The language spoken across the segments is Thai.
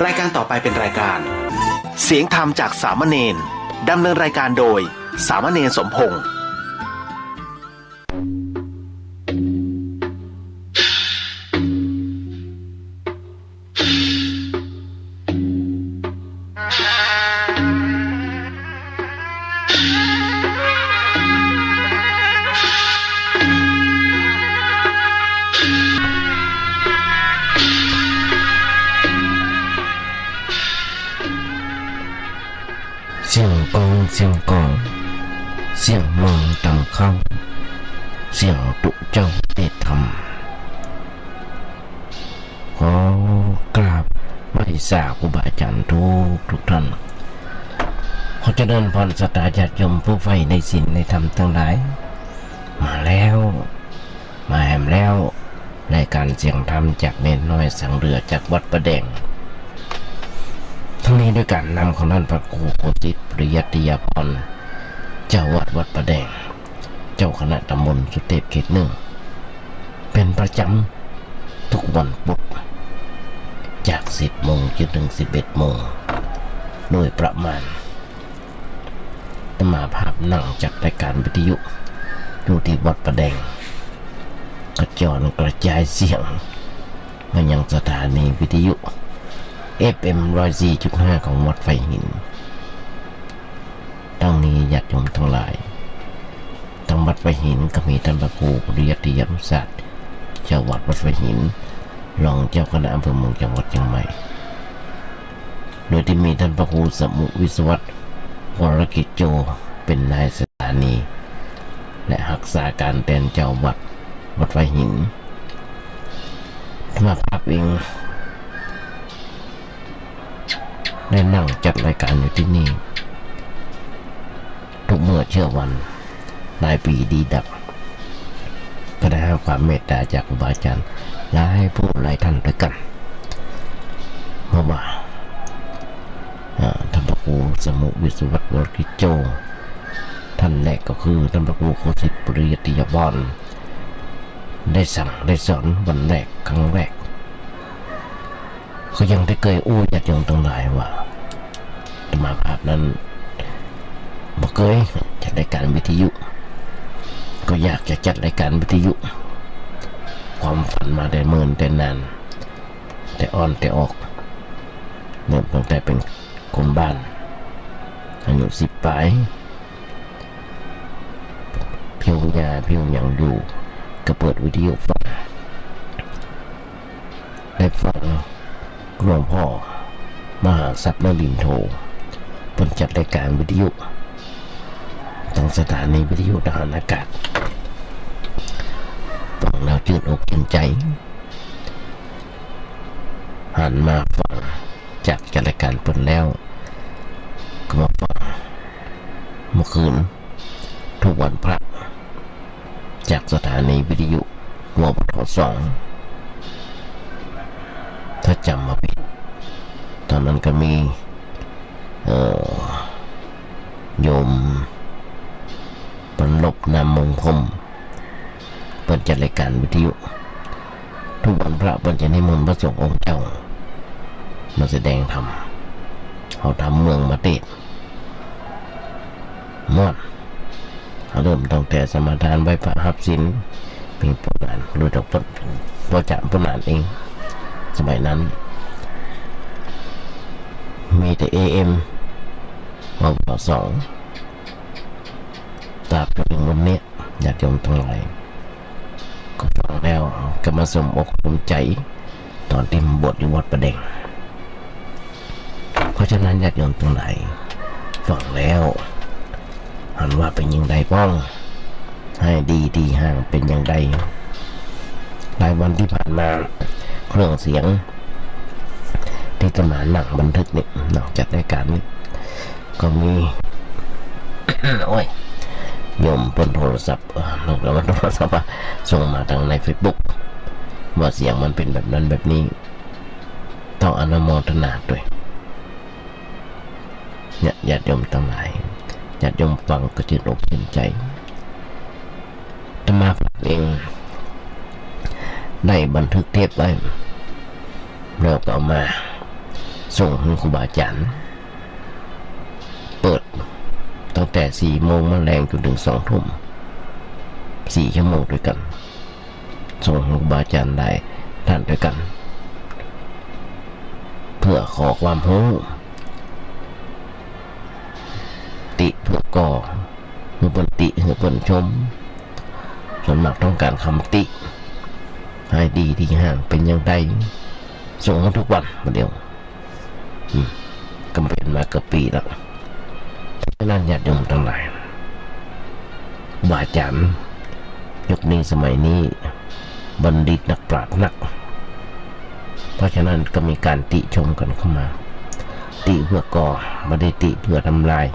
รายการต่อไปเป็นรายการเสียงธรรมจากสามเณรดำเนินรายการโดยสามเณรสมพงษ์เสียงกองเสียงกองเสียงมองดังเข้าเสียงตุเจ้าเตธรรมขอกราบไหว้สาครูบาอาจารย์ทุกท่านขอเจริญพรศรัทธาญาติโยมผู้ใฝ่ในศีลในธรรมทั้งหลายมาแล้วมาแหมแล้วรายการเสียงธรรมจากเนนน้อยสังเรือจากวัดประแดงทั้งนี้ด้วยการนำของท่านพระครูโคติปริยัติยาพรเจ้าวัดประแดงเจ้าคณะตำบลสุเทพเขตหนึ่งเป็นประจำทุกวันพุธจาก 10 โมงจนถึง 11 โมงโดยประมาณมาภาพนั่งจากรายการวิทยุอยู่ที่วัดประแดงกระจรกระจายเสียงมายังสถานีวิทยุ FM 104.5 ของวัดไฟหินทั้งนี้ญาติโยมทั้งหลายทางวัดไฟหินก็มีท่านพระครูปริยัติยมศักดิ์เจ้าวัดไฟหินรองเจ้าคณะอำเภอเมืองจังหวัดเชียงใหม่โดยที่มีท่านพระครูสมุวิศวัตรวรกิจโจเป็นนายสถานีและรักษาการแทนเจ้าวัดไฟหินมาภาพเองได้นั่งจัดรายการอยู่ที่นี่ทุกเมื่อเชื่อวันนายปีดีดักก็ได้ให้ความเมตตาจากครูบาอาจารย์และให้ผู้หลายท่านด้วยกันเมื่อว่าท่านพระครูสมุวิศวัตรวรกิจโจท่านแรกก็คือท่านพระครูโคสิตปริยัติยาพรได้สั่งได้สอนวันแรกครั้งแรกก็ยังได้เคยอู้ญาติโยมทั้งหลายว่าธรรมาภาพนั้นบ่เคยจัดรายการวิทยุก็อยากจะจัดรายการวิทยุความฝันมาแต่เมินแต่นานแต่อ่อนแต่ออกเริ่มตั้งแต่เป็นคนบ้านอายุ10 ปลายเพียวยาเพียวหยังอยู่ก็เปิดวิทยุฟังได้ฟังหลวงพ่อมหาทรัพย์นรินทร์โทเป็นจัดรายการวิทยุทางสถานีวิทยุทหารอากาศฟังแล้วชื่นอกชื่นใจหันมาฟังจากจัดรายการเปิดแล้วก็มาฟังเมื่อคืนทุกวันพระจากสถานีวิทยุวปท.2ถ้าจำมาผิดตอนนั้นก็มีโยมบรรลบนามมงคลเปิดจัดรายการวิทยุทุกวันพระเปิดจะนิมนต์พระสงฆ์องค์เจ้ามาแสดงธรรมเขาทำเมืองมาเตดมอดเขาเริ่มตั้งแต่สมาทานไหว้พระหับศีลเป็นผลงานโดยดร.พระจามผลงานเองสมัยนั้นมีแต่ AM วปท.2ตราบจนถึงวันนี้ญาติโยมทั้งหลายก็ฟังแล้วก็มาสมอกสมใจตอนที่บวชอยู่วัดประแดงเพราะฉะนั้นญาติโยมทั้งหลายฟังแล้วหันว่าเป็นยังไงบ้างให้ดีห่างเป็นยังไงหลายวันที่ผ่านมาเครื่องเสียงที่ตมาหนังบันทึกเนี่ยนอกจากรายการนี้ก็มี โอ้ยโยมเปิดโทรศัพท์นอกจากว่าโทรศัพท์ส่งมาทางใน Facebook ว่าเสียงมันเป็นแบบนั้นแบบนี้ต้องอนุโมทนาด้วยเนี่ยญาติโยมทั้งหลายญาติโยมฟังก็ชื่นอกชื่นใจอาตมาเองได้บันทึกเทปไว้แล้วก็เอามา ส่งให้ครูบาอาจารย์เปิดตั้งแต่4 โมงมะแรงจนถึง2 ทุ่ม4 ชั่วโมงด้วยกันส่งให้ครูบาอาจารย์ได้ท่านด้วยกันเพื่อขอความรู้ติเพื่อก่อเพื่อเปินติเพื่อเปินชมส่วนมากต้องการคำติให้ดีที่ห่างเป็นอย่างไรส่งให้ทุกวันมาเดียวก็เป็นมาเกือบปีแล้วเพราะนั้นญาติโยมทั้งหลายบาอาจารย์ยุคนี้สมัยนี้บัณฑิตนักปราชญ์นักเพราะฉะนั้นก็มีการติชมกันเข้ามาติเพื่อก่อไม่ได้ติเพื่อทำลาย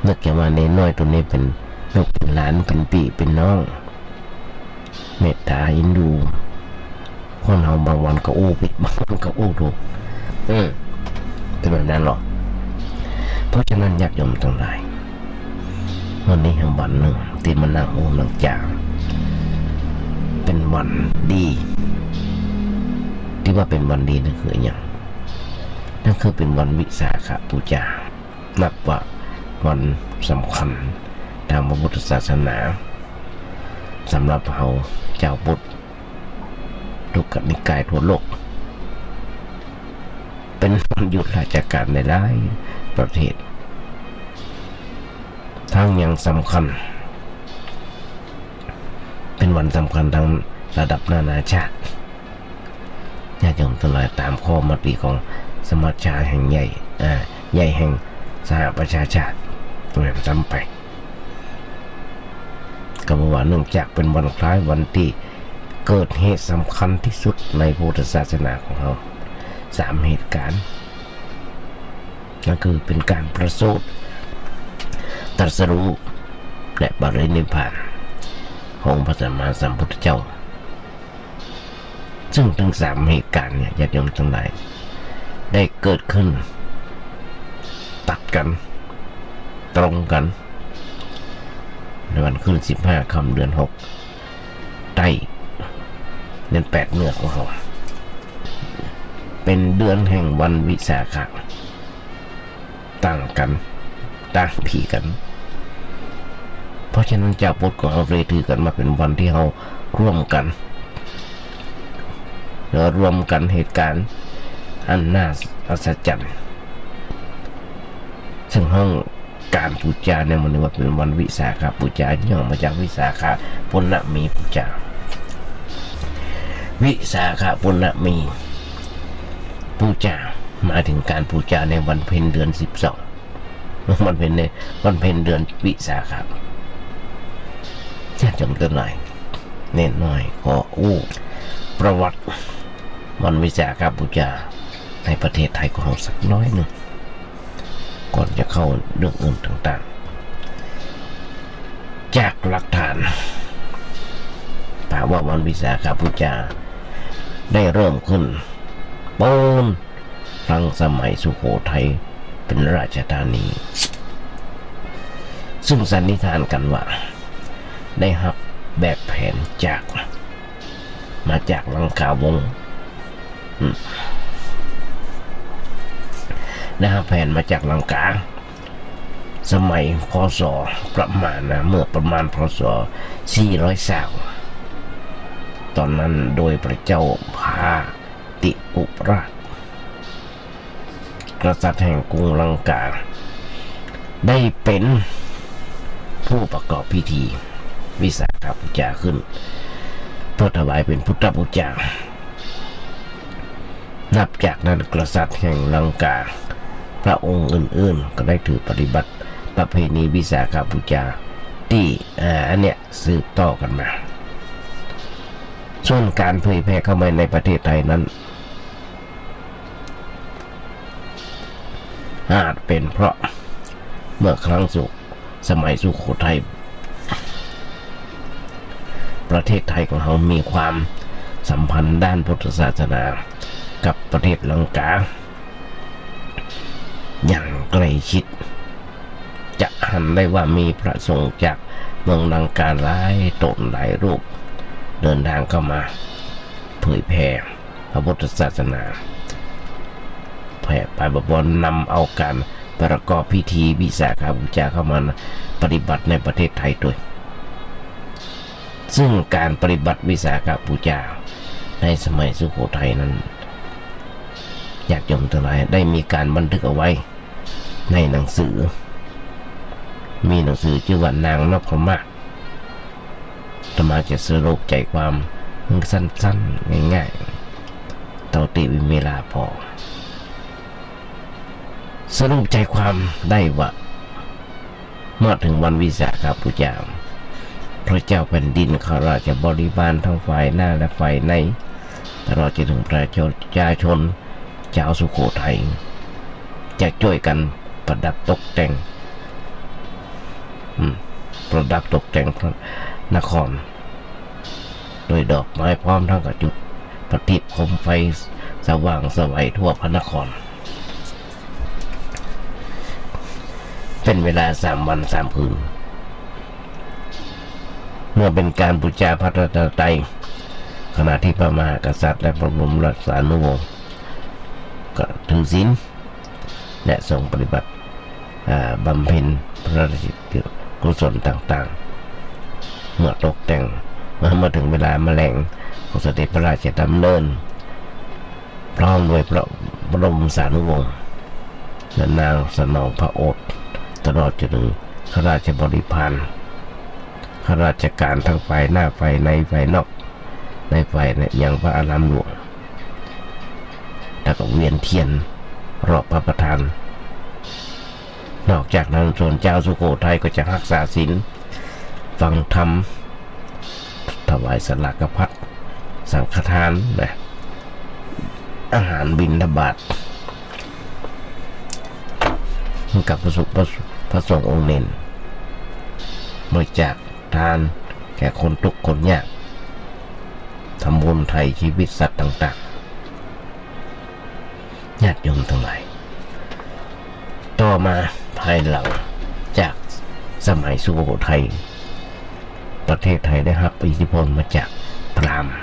นึกอย่างว่าในน้อยตัวนี้เป็นลูกเป็นหลานเป็นพี่เป็นน้องเมตตาอินดูคนเราบางวันก็อู้ผิดบางวันก็อู้ถูกเป็นแบบนั้นหรอกเพราะฉะนั้นญาติโยมทั้งหลายวันนี้เป็นวันหนึ่งที่มันนั่งโอ้นั่งจางเป็นวันดีที่ว่าเป็นวันดีนั่นคืออย่างนั่นคือเป็นวันวิสาขบูชานับว่าวันสำคัญทางพระพุทธศาสนาสำหรับเราเจ้าพุทธทุกนิกายทั่วโลกเป็นวันหยุดราชการในหลายประเทศทั้งยังสำคัญเป็นวันสำคัญทั้งระดับนานาชาติญาติโยมทั้งหลายตามข้อมติของสมัชชาแห่งใหญ่แห่งสหประชาชาติตัวจำไปก็บอกว่าเนื่องจากเป็นวันคล้ายวันที่เกิดเหตุสำคัญที่สุดในพุทธศาสนาของเรา3 เหตุการณ์นั่นคือเป็นการประสูติตรัสรู้และบรินิพพานของพระสัมมาสัมพุทธเจ้าซึ่งทั้ง3 เหตุการณ์เนี่ยญาติโยมทั้งหลายได้เกิดขึ้นตัดกันตรงกันในวันขึ้น15 ค่ำเดือน 6ใต้เดือน 8เนื้อของเราเป็นเดือนแห่งวันวิสาขะต่างกันต่างผีกัน เพราะฉะนั้นเจ้าพุทธของเราเลยถือกันมาเป็นวันที่เราร่วมกันแล้วรวมกันเหตุการณ์อันน่าอัศจรรย์ซึ่งห้องการบูชาในวันนี้ว่าเป็นวันวิสาขบูชาย่อมาจากวิสาขปุณณมีบูชาวิสาขปุณณมีบูชามาถึงการบูชาในวันเพ็ญเดือน12วันเพ็ญในวันเพ็ญเดือนวิสาขจะจำตัวหน่อยเน้นหน่อยขอประวัติวันวิสาขบูชาในประเทศไทยของเราสักน้อยหนึ่งก่อนจะเข้าเรื่องอื่นต่างๆจากหลักฐานถามว่าวันวิสาขบูชาได้เริ่มขึ้นครั้งสมัยสุโขทัยเป็นราชธานีซึ่งสันนิษฐานกันว่าได้รับแบบแผนมาจากลังกาวงศ์นะครับแผนมาจากลังกาสมัยพ.ศ. ประมาณเมื่อประมาณพ.ศ. 400 ตอนนั้นโดยพระเจ้าพาติปุราชกษัตริย์แห่งกรุงลังกาได้เป็นผู้ประกอบพิธีวิสาขบูชาขึ้นเพื่อถวายเป็นพุทธบูชานับจากนั้นกษัตริย์แห่งลังกาพระองค์อื่นๆก็ได้ถือปฏิบัติประเพณีวิสาขบูชาที่อันเนี้ยสืบต่อกันมาส่วนการเผยแพร่เข้ามาในประเทศไทยนั้นอาจเป็นเพราะเมื่อครั้งสมัยสุโขทัยประเทศไทยของเรามีความสัมพันธ์ด้านพุทธศาสนากับประเทศลังกาอย่างใกล้ชิดจะหันได้ว่ามีพระสงฆ์จากเมืองลังกาหลายตนหลายรูปเดินทางเข้ามาเผยแผ่พระพุทธศาสนา แผ่ไปบวรนำเอาการประกอบพิธีวิสาขบูชาเข้ามาปฏิบัติในประเทศไทยด้วยซึ่งการปฏิบัติวิสาขบูชาในสมัยสุโขทัยนั้นญาติโยมทั้งหลายได้มีการบันทึกเอาไว้ในหนังสือมีหนังสือชื่อว่านางนพมาศอาตมาจะสรุปใจความสั้นๆง่ายๆเท่าที่มีเวลาพอสรุปใจความได้ว่าเมื่อถึงวันวิสาขบูชาพระเจ้าแผ่นดินข้าราชบริบาลทั้งฝ่ายหน้าและฝ่ายในตลอดจนถึงประชาชนชาวสุโขทัยจะช่วยกันประดับตกแต่งพระนครโดยดอกไม้พร้อมทั้งกับจุดประทีปโคมไฟสว่างสวัยทั่วพระนครเป็นเวลา3 วัน 3 คืนเมื่อเป็นการบูชาพระรัตนตรัยขณะที่พระมหากษัตริย์และพระบรมราชานุวงศ์ก็ถือศีลและทรงปฏิบัติบำเพ็ญพระราชกุศลต่างๆเมื่อตกแต่งเมื่อถึงเวลาแมลงก็เสด็จพระราชดำเนินพร้อมด้วยพระบรมสานุวงศ์และนางสนองพระโอษฐ์ตลอดจนถึงข้าราชบริพารข้าราชการทั้งฝ่ายหน้าฝ่ายในฝ่ายนอกในฝ่ายยังพระอารามหลวงแล้วก็เวียนเทียนรอบพระประธานนอกจากนั้นส่วนเจ้าสุโขทัยก็จะรักษาศีลฟังธรรมถวายสลากภัตสังฆทานนะอาหารบิณฑบาตกับพระสงฆ์องค์เน้นบริจาคทานแก่คนทุกข์คนยากทำบุญไถ่ชีวิตสัตว์ต่างๆญาติโยมทั้งหลายต่อมาภายหลังจากสมัยสุโขทัยประเทศไทยได้รับอิทธิพลมาจากพราหมณ์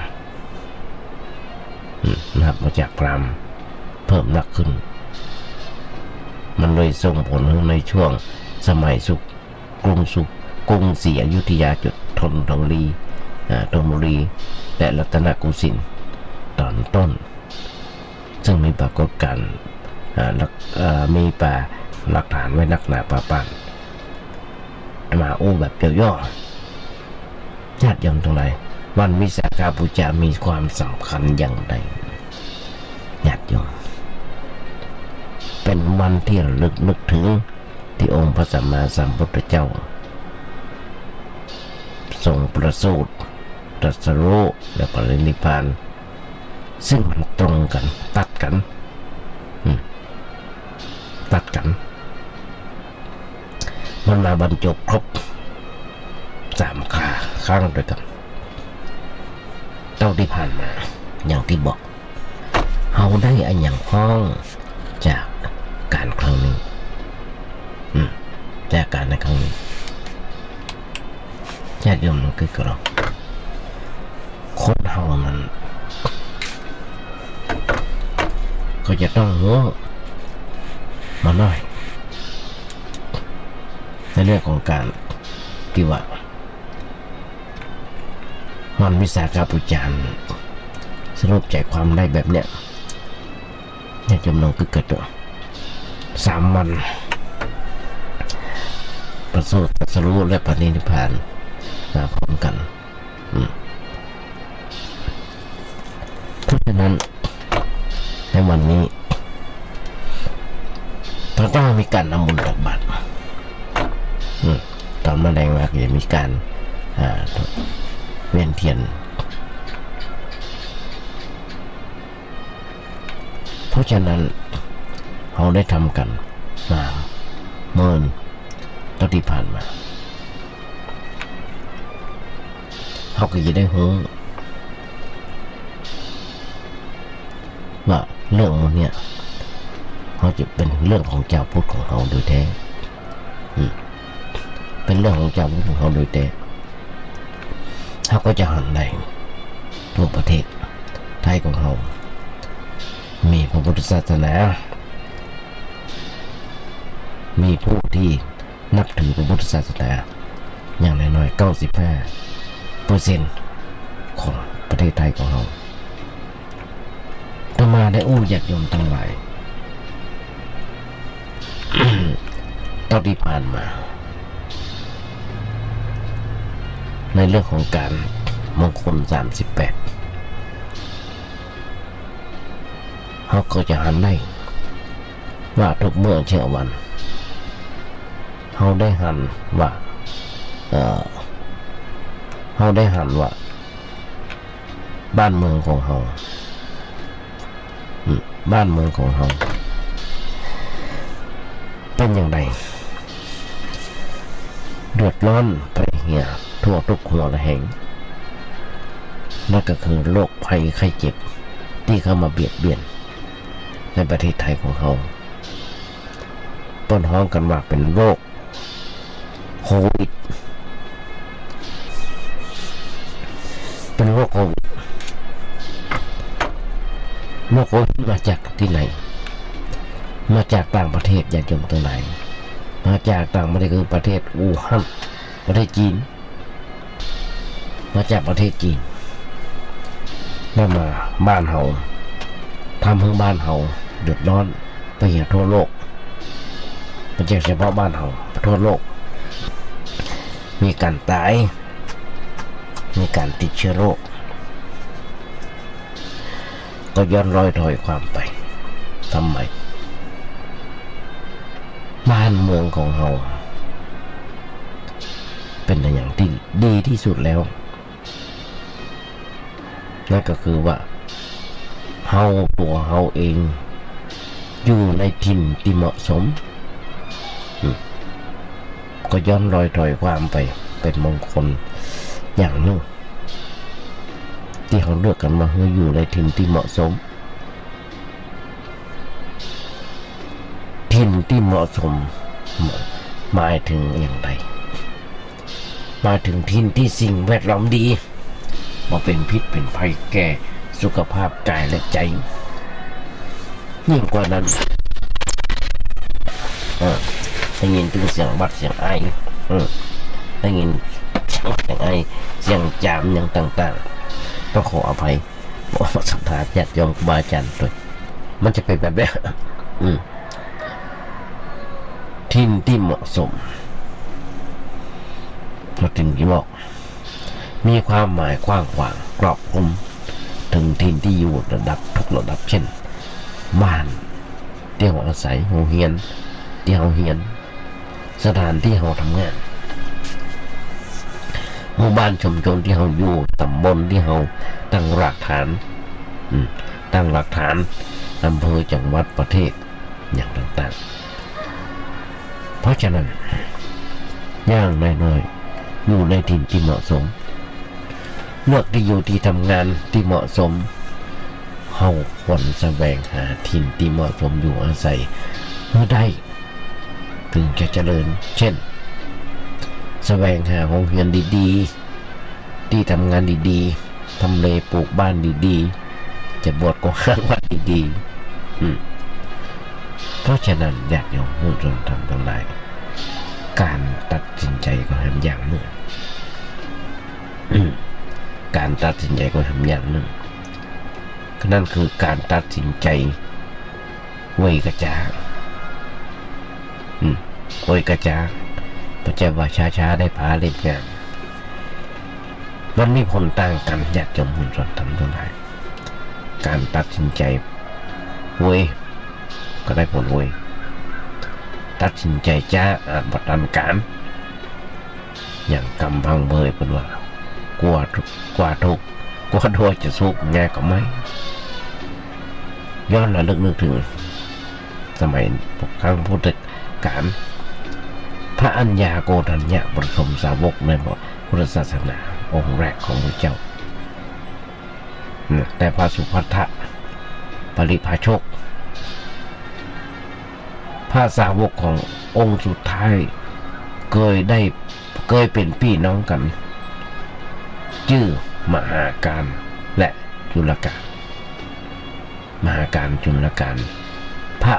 นะครับมาจากพราหมณ์เพิ่มหนักขึ้นมันเลยส่งผลในช่วงสมัยกรุงศรีอยุธยาจุดธนบุรีและรัตนโกสินทร์ตอนต้นซึ่งมีปรากฏการณ์มีหลักฐานไว้นักหนาป่าปันมาแบบย่อๆญาติโยมทั้งหลายวันวิสาขบูชามีความสำคัญอย่างไรญาติโยมเป็นวันที่ระลึกนึกถึงที่องค์พระสัมมาสัมพุทธเจ้าทรงประสูติตรัสรู้และปรินิพพานซึ่งมันตรงกันตัดกันมันมาบรรจบครบ3 ครั้งด้วยกันเท่าที่ผ่านมาอย่างที่บอกเราได้อันอย่างพ้องจากการครั้งนี้จากการในครั้งนี้ญาติโยมนั่นคือกระคนเฮานั้นก็จะต้องรู้มาหน่อยในเรื่องของการที่ว่าวันวิสาขบูชาสรุปใจความได้แบบเนี้ยญาติโยมนั่นคือเกิด3 วันประสูติตรัสรู้และปรินิพพานมาพร้อมกันเพราะฉะนั้นในวันนี้เราต้องมีการนำบุญตักบาตรตอนแมลงมาก็จะมีการเวียนเทียนเพราะฉะนั้นเราได้ทำกันมาเมื่อตอนที่ผ่านมาเขาก็จะได้รู้ว่าเรื่องมันเนี่ยเขาจะเป็นเรื่องของเจ้าพุทธของเขาโดยแท้เป็นเรื่องของเจ้าพุทธของเขาโดยแท้เขาก็จะหันได้ทั่วประเทศไทยของเขามีพระพุทธศาสนา มีผู้ที่นับถือพระพุทธศาสนาอย่างน้อยๆ95%ของประเทศไทยของเราต่อมาได้ญาติโยมทั้งหลาย ตอนที่ผ่านมา ในเรื่องของการมงคล38เขาก็จะหันได้ว่าทุกเมื่อเช้าวันเขาได้หันว่าเขาได้หันว่าบ้านเมืองของเขาบ้านเมืองของเขาเป็นอย่างไรเดือดร้อนไปเหี่ยทั่วทุกหัวระแหงนั่นก็คือโรคภัยไข้เจ็บที่เข้ามาเบียดเบียนในประเทศไทยของเขาต้นฮ้องกันว่าเป็นโรคโควิดเป็นโรคโควิดมาจากที่ไหนมาจากต่างประเทศญาติโยมทั้งหลายมาจากต่างประเทศคือประเทศอู่ฮั่นประเทศจีนมาจากประเทศจีนนั่นมาบ้านเฮาทำให้บ้านเฮาเดือดร้อนไปเหี่ยทั่วโลกไม่ใช่เฉพาะบ้านเฮาทั่วโลกมีการตายมีการติดเชื้อโรคก็ย้อนรอยถอยความไปทำไมบ้านเมืองของเราเป็นอย่างที่ดีที่สุดแล้วนั่นก็คือว่าตัวเฮาเองอยู่ในถิ่นที่เหมาะสมก็ย้อนรอยถอยความไปเป็นมงคลอย่างหนึ่งที่เขาเลือกกันมาให้อยู่ในถิ่นที่เหมาะสมถิ่นที่เหมาะสมหมายถึงอย่างไรหมายถึงถิ่นที่สิ่งแวดล้อมดีบ่เป็นพิษเป็นภัยแก่สุขภาพกายและใจยิ่งกว่านั้นได้ยินถึงเสียงบัดเสียงไอได้ยินเสียงไอเสียงจามอย่างต่างๆต้องขออภัยบอกว่าสัมภาษณ์ญาติโยมครูบาอาจารย์ด้วยมันจะเป็นแบบนี้ถิ่นที่เหมาะสมเราถึงที่บอกมีความหมายกว้างขวางครอบคลุมถึงถิ่นที่อยู่ระดับทุกระดับเช่นบ้านที่เราอาศัยโรงเรียนที่เราเรียนสถานที่เราทำงานหมู่บ้านชุมชนที่เราอยู่ตำบลที่เราตั้งหลักฐานอำเภอจังหวัดประเทศอย่างต่างๆเพราะฉะนั้นย่างน้อยๆอยู่ในถิ่นที่เหมาะสมเลือกที่อยู่ที่ทำงานที่เหมาะสมเฮาควรแสวงหาถิ่นที่เหมาะสมอยู่อาศัยเมื่อได้ถึงจะเจริญเช่นแสวงหาโรงเรียนดีๆที่ทำงานดีๆทำเลปลูกบ้านดีๆจะบวชก็ห้างวัดดีๆเพราะฉะนั้นอยากโยมผู้ชมทำทั้งหลายการตัดสินใจก็ทำอย่างหนึ่งการตัดสินใจก็ทำอย่างหนึ่งนั่นคือการตัดสินใจไว้กระจาไว้กระจาพระเจ้าว่าช้าๆได้พาเล่นงานมันมีผลต่างกันอยากจะมุ่งสอนทำทั้งหลายการตัดสินใจเว้ยก็ได้ผลเว้ยตัดสินใจจ้าอาจบัดดันการอย่างกำพังเบยเป็นว่ากลัวทุกข์จะสุขง่ายกว่าไหมย้อนระลึกนึกถึงสมัยครั้งพุทธกาลพระอัญญาโกณัญญะบรมสาวกในพุทธศาสนาองค์แรกของพระเจ้าแต่พระสุภัททะปริภาชกพระสาวกขององค์สุดท้ายเคยเป็นพี่น้องกันชื่อมหาการและจุลกาลมหาการจุลกาลพระ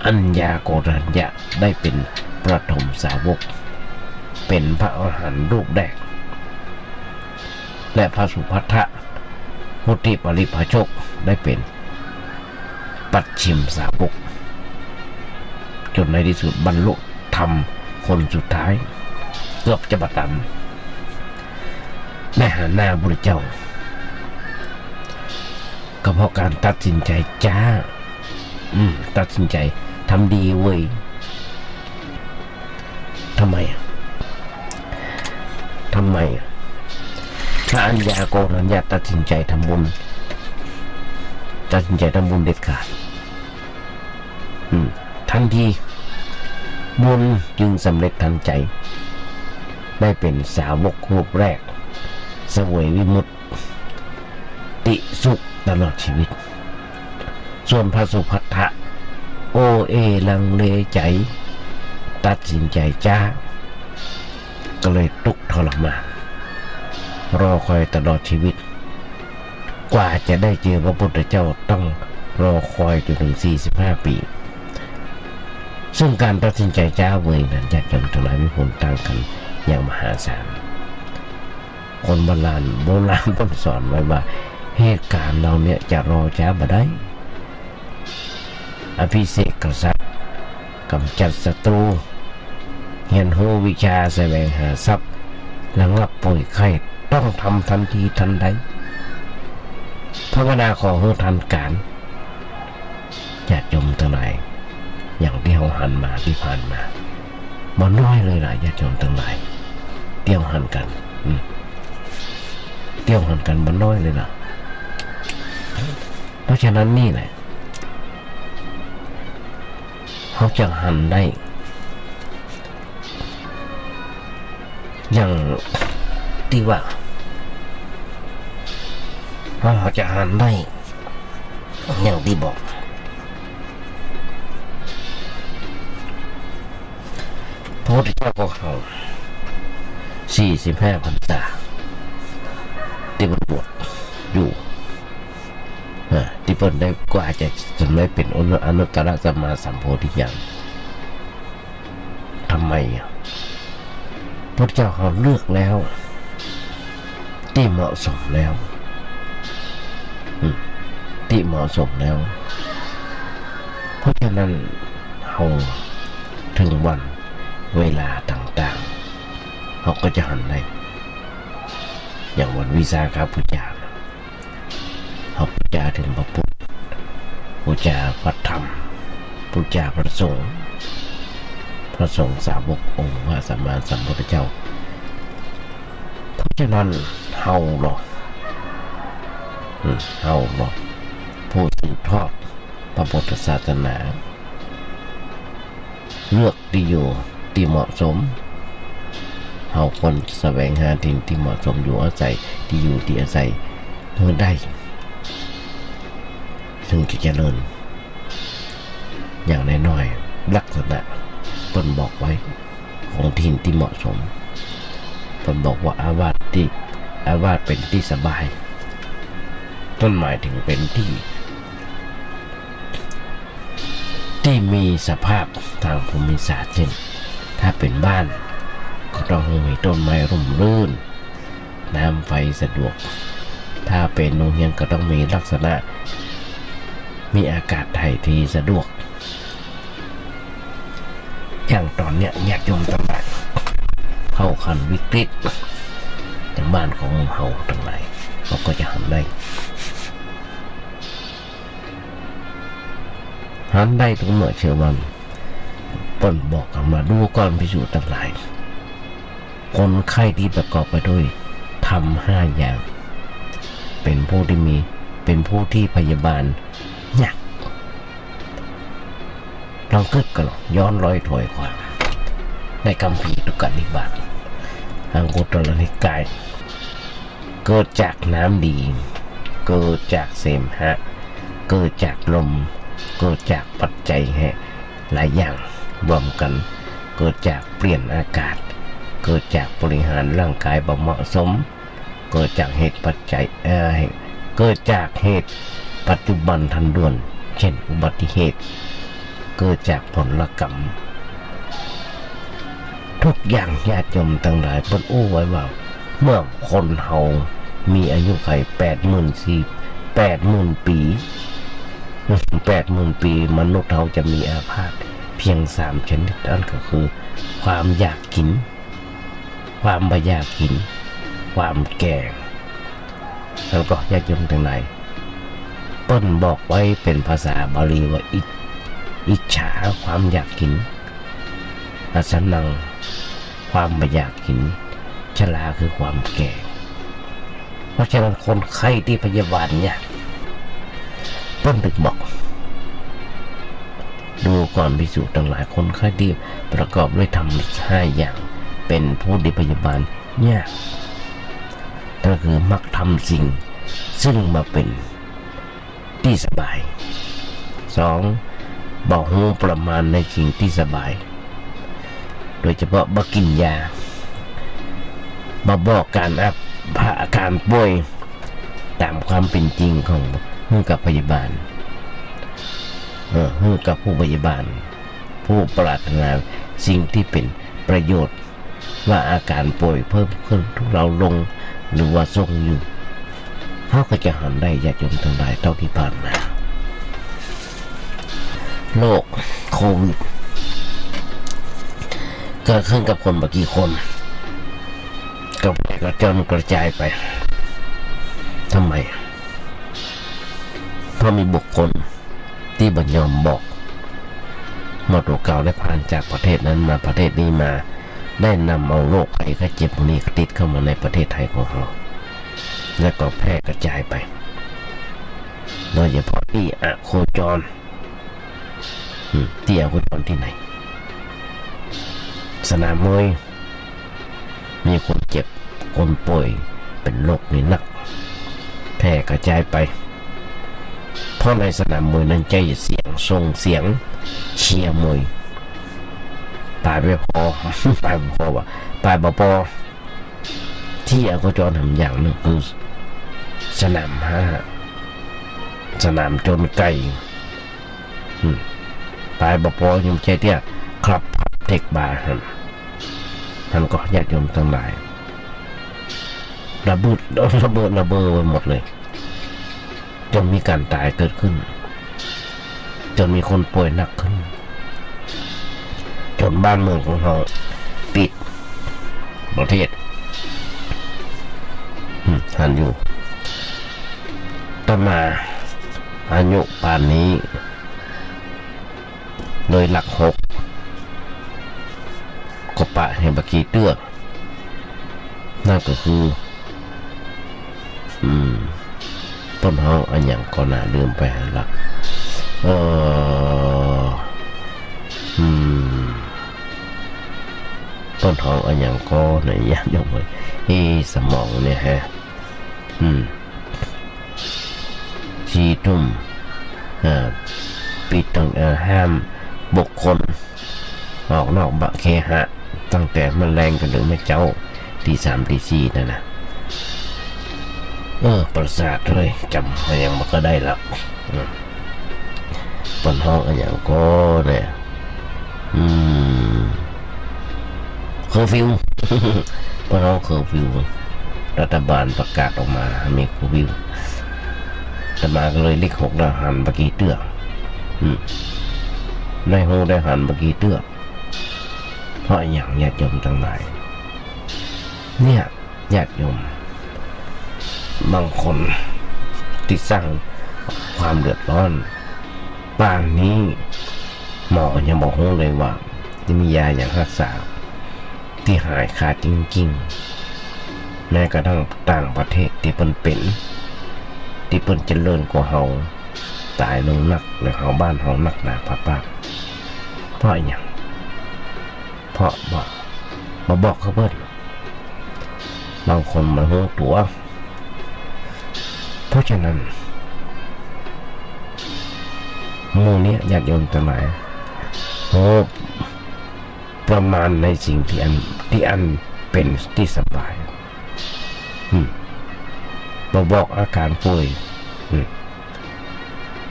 อัญญาโกณทัญญะได้เป็นประถมสาวกเป็นพระอรหันต์รูปแรกและพระสุภัททะมุติปริภาชกได้เป็นปัจฉิมสาวกจนในที่สุดบรรลุธรรมคนสุดท้ายเกือบจะบัดดำได้หาหน้าพระเจ้าก็เพราะการตัดสินใจจ้าตัดสินใจทำดีเว้ยทำไมพระอัญญาโกณทัญญะตัดสินใจทำบุญเด็ดขาดทันทีบุญจึงสำเร็จทันใจได้เป็นสาวกรูปแรกเสวยวิมุตติสุขตลอดชีวิตส่วนพระสุภัททะโอเอลังเลใจตัดสินใจจ้าก็เลยทุกข์ทรมานรอคอยตลอดชีวิตกว่าจะได้เจอพระพุทธเจ้าต้องรอคอยจนถึง45 ปีซึ่งการตัดสินใจจ้าเวยนั้นญาติโยมทั้งหลายมีผลต่างกันอย่างมหาศาลคนโบราณต้องสอนไว้ว่าเหตุการณ์เราเนี่ยจะรอช้าบ่ได้อภิเษกกษัตริย์กำจัดศัตรูเรียนรู้วิชาแสวงหาทรัพย์ระงับป่วยไข้ต้องทำทันทีทันใดภาวนาขอให้ทันการญาติโยมทั้งหลายอย่างที่เราหันมาที่ผ่านมาบ่น้อยเลยล่ะญาติโยมทั้งหลายเตี้ยวหันกันบ่น้อยเลยล่ะเพราะฉะนั้นนี่แหละเขาจะหันได้อย่างที่ว่าเขาจะหันได้อย่างที่บอกพระพุทธเจ้าของเขา45 พรรษาที่มันบวชอยู่ที่เพิ่นได้กว่าจะจนได้เป็นอนุตตรสัมมาสัมโพธิญาณทำไมพระเจ้าเขาเลือกแล้วที่เหมาะสมแล้วเพราะฉะนั้นเขาถึงวันเวลาต่างๆเขาก็จะหันได้อย่างวันวิสาขบูชาเขาบูชาถึงพระพุทธบูชาพระธรรมบูชาพระสงฆ์สาวกองค์พระสัมมาสัมพุทธเจ้าเพราะฉะนั้นเฮาหรอกผู้สืบทอดพระพุทธศาสนาเลือกที่อยู่ที่เหมาะสมเฮาคนแสวงหาถิ่นที่เหมาะสมอยู่อาศัยที่อยู่ที่อาศัยเมื่อได้ซึ่งจะเจริญอย่างน้อยๆลักษณะตนบอกไว้ของถิ่นที่เหมาะสมตนบอกว่าอาวาสเป็นที่สบายต้นหมายถึงเป็นที่มีสภาพทางภูมิศาสตร์เช่นถ้าเป็นบ้านก็ต้องมีต้นไม้ร่มรื่นน้ำไฟสะดวกถ้าเป็นโรงเรียนก็ต้องมีลักษณะมีอากาศถ่ายเทสะดวกอย่างตอนเนี้ยญาติโยมทั้งหลายเข้าขั้นวิกฤตอย่างบ้านของเฮาทั้งหลายเขาก็จะหันได้ทุกเมื่อเชื่อวันเปิ้นบอกกันมาดูก่อนพิสูจน์ทั้งหลายคนไข้ที่ประกอบไปด้วยทำ5 อย่างเป็นผู้ที่พยาบาลยากลองคิดกันย้อนร้อยถอยความในคัมภีร์ทุกนิบาตอังคุตรนิกายเกิดจากน้ำดีเกิดจากเสมหะเกิดจากลมเกิดจากปัจจัยหลายอย่างรวมกันเกิดจากเปลี่ยนอากาศเกิดจากบริหารร่างกายบ่เหมาะสมเกิดจากเหตุปัจจัยเกิดจากเหตุปัจจุบันทันด่วนเช่นอุบัติเหตุ เกิดจากผลกรรมทุกอย่างญาติโยมทั้งหลายเพิ่นอู้ไว้ว่าเมื่อคนเฮามีอายุไข80,000 ปี80,000 ปีมนุษย์เฮาจะมีอาพาธเพียง3ชนิดนั่นก็คือความอยากกินความบ่อยากกินความแก่แล้วก็ญาติโยมทั้งหลายเปิ้นบอกไว้เป็นภาษาบาลีว่าอิจฉาความอยากกินอสนังความไม่อยากกินชราคือความแก่เพราะฉะนั้นคนไข้ที่พยาบาลเนี่ยเปิ้นถึกบอกดูก่อนภิกษุทั้งหลายคนไข้ที่ประกอบด้วยธรรม5อย่างเป็นผู้ที่พยาบาลเนี่ยก็คือมักทำสิ่งซึ่งมาเป็นที่สบาย2บอกหูประมาณในสิ่งที่สบายโดยเฉพาะบ่กินยามาบอกการอาการป่วยตามความเป็นจริงของผู้กับพยาบาลผู้กับผู้พยาบาลผู้ปรารถนาสิ่งที่เป็นประโยชน์ว่าอาการป่วยเพิ่มขึ้นทุเราลงหรือว่าทรงอยู่เขาก็จะหันได้ญาติโยมทั้งหลายเท่าที่ผ่านมาโรคโควิดเกิดขึ้นกับคนบางกี่คนก็แพร่กระจายกระจายไปทำไมเพราะมีบุคคลที่บัญยอมบอกหมดโอกาสได้ผ่านจากประเทศนั้นมาประเทศนี้มาได้นำเอาโรคภัยไข้เจ็บพวกนี้ติดเข้ามาในประเทศไทยของเราและก็แพร่กระจายไปโดยเฉพาะที่อะโคจรที่อะโคจรที่ไหนสนามมวยมีคนเจ็บคนป่วยเป็นโรคนี้หนักแพร่กระจายไปเพราะในสนามมวยนั้นใจเสียงส่งเสียงเชียร์มวยตายไม่พอตายไม่พอว่ะตายบ่พอที่อะโคจรทำอย่างนึงคือสนามสนามจนไก่ตายบ่พอยังใจเที่ยครับเทคบาร์ท่านก็ญาติโยมทั้งหลายระเบิดไว้หมดเลยจนมีการตายเกิดขึ้นจนมีคนป่วยหนักขึ้นจนบ้านเมืองของเราปิดประเทศท่านอยู่ต่อมาอายุป่านนี้เลยหลัก6ก็ปะให้บักกี้เตื้อนั่นก็คือต้นเฮาอันอย่างก็น่าลืมไปละต้นเฮาอันอย่างก็ในญาติโยมสมองเนี่ยฮะชี้ทุ่มปิดต้องห้ามบุคคลออกนอกบะเคหะตั้งแต่มันแรงกันหรือไม่เจ้าตี 3 ตี 4นั่นนะประสาทเลยจำอะไรยังมันก็ได้แล้วปนห้องอะไรอย่างก็เนี่ยเคอร์ฟิวปนห้องเคอร์ฟิวรัฐบาลประกาศออกมามีเคอร์ฟิวแต่มาก็เลยเลข6ได้หันบักกี้เตื้อได้หูได้หันบักกี้เตื้อเพราะอย่างญาติโยมทั้งหลายเนี่ยญาติโยมบางคนที่สร้างความเดือดร้อนป่านนี้หมอยังบอกเลยว่าจะมียาอย่างรักษาที่หายขาดจริงๆแม้กระทั่งต่างประเทศที่เป็นที่เจริญกว่าเฮาตายลงนักในเฮาบ้านเฮานักหนาป้าเพราะอย่างเพราะมาบอกเขาเบิ้ลบางคนมาหูตัวเพราะฉะนั้นหมู่นี้ญาติโยมทั้งหลายประมาณในสิ่งที่อันเป็นที่สบายบอกอาการป่วย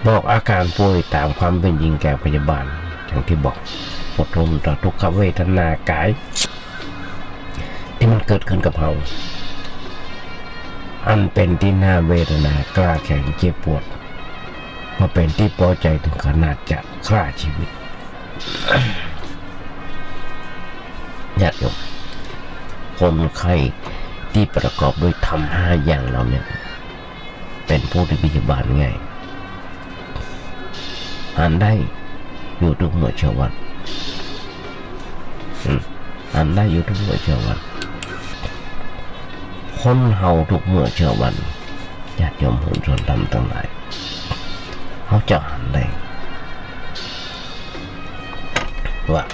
บอกอาการป่วยตามความเป็นจริงแก่พยาบาล อย่างที่บอกอดทนต่อทุกขเวทนากายที่มันเกิดขึ้นกับเราอันเป็นที่น่าเวทนากล้าแข็งเจ็บปวดมาเป็นที่พอใจถึงขนาดจะฆ่าชีวิต ญาติโยมคนไข้ที่ประกอบด้วยธรรม5อย่างเราเนี่ยเป็นผู้ที่พยาบาลง่ายอ่านได้อยู่ทุกเมื่อเช้าวันอ่านได้อยู่ทุกเมื่อเช้าวันคนเฮาทุกเมื่อเช้าวันญาติโยมผู้ชนทำทั้งหลายเขาจะอ่านได้ว่า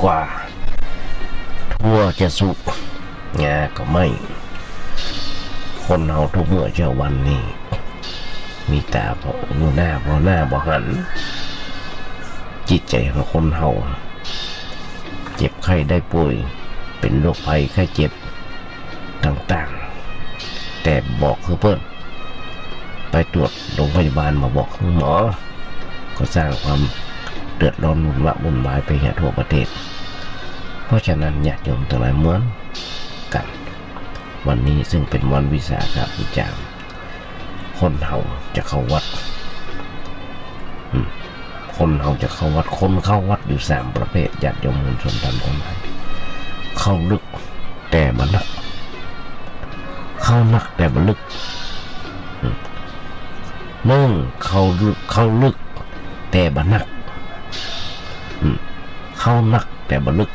กว่าทั่วจะสุกงาก็ไม่คนเฮาทุกเมื่อเช้าวันนี้มีตาพออยู่หน้าพอหน้าบ่หันจิตใจของคนเฮาเจ็บไข้ได้ป่วยเป็นโรคภัยไข้เจ็บต่างๆแต่บอกคือเพิ่นไปตรวจโรงพยาบาลมาบอกคือหมอก็สร้างความเดือดร้อนวุ่นวายไปทั่วประเทศเพราะฉะนั้นญาติโยมทั้งหลายเหมือนกันวันนี้ซึ่งเป็นวันวิสาขบูชาคนเฮาจะเข้าวัดคนเฮาจะเข้าวัดคนเข้าวัดอยู่3ประเภทญาติโยมมวลชนทั้งหลายเข้าลึกแต่บ่นักเข้านักแต่บ่ลึกเข้าลึกแต่บ่นักเข้านักแต่บ่ลึก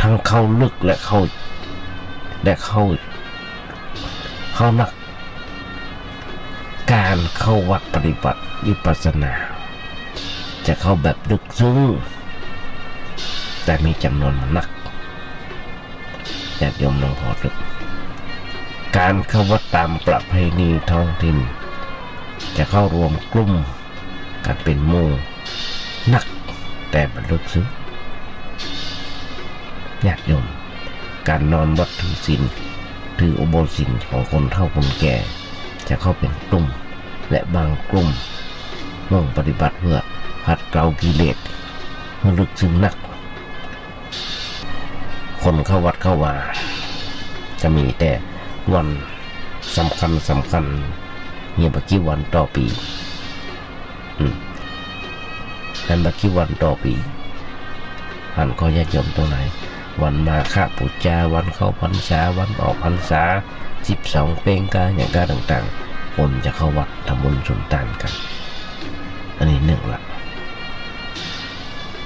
ทั้งเข้าลึกและเข้านักการเข้าวัดปฏิบัติวิปัสสนาจะเข้าแบบลึกซึ้งแต่มีจำนวนนักญาติโยมลองพอดึกการเข้าวัดตามประเพณีท้องถิ่นจะเข้ารวมกลุ่มกันเป็นหมู่นักแต่บรรลุซึ้งญาติโยมการนอนวัดถือศีลถืออุโบสถศีลของคนเฒ่าคนแก่จะเข้าเป็นกลุ่มและบางกลุ่มมุ่งปฏิบัติเพื่อขัดเกลากิเลสเมื่อลึกซึ้งนักคนเข้าวัดเข้าว่าจะมีแต่วันสำคัญเฮียบักกี่วันต่อปีนั่นบักกี่วันต่อปีอันก็ญาติโยมตรงไหนวันมาฆบูชาวันเข้าพรรษาวันออกพรรษา12เพ็งกาอย่างการต่างๆคนจะเข้าวัดทำบุญสุนทานกันอันนี้หนึ่งละ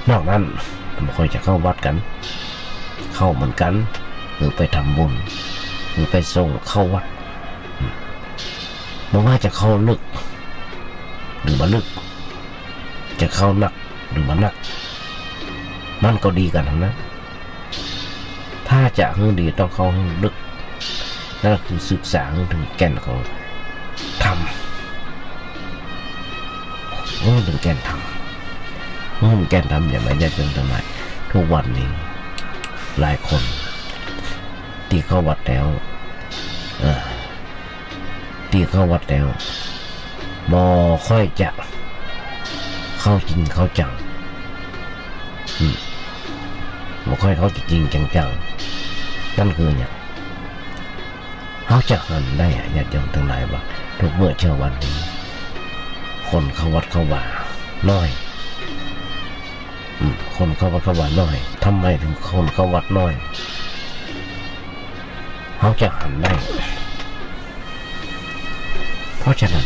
นอกนั้นไม่ค่อยจะเข้าวัดกันเข้าเหมือนกันหรือไปทำบุญหรือไปส่งเข้าวัดไม่ว่าจะเข้าลึกหรือมาลึกจะเข้านักหรือมานักมันก็ดีกันทั้งนั้นถ้าจะให้ดีต้องเข้าลึกนั่นคือศึกษาถึงแก่นของธรรมถึงแก่นธรรมแก่นธรรมอย่างไรญาติโยมทั้งหลายทุกวันนี้หลายคนที่เข้าวัดแล้วบ่ค่อยจะเข้าจริงเข้าจังบ่ค่อยเข้าจริงจังนั่นคือเนี่ยเขาจะหันได้ญาติโยมทั้งหลายว่าทุกเมื่อเช้าวันนี้คนเข้าวัดเข้าว่าน้อยคนเข้าวัดเข้าว่าน้อยทำไมถึงคนเข้าวัดน้อยเขาจะหันได้เพราะฉะนั้น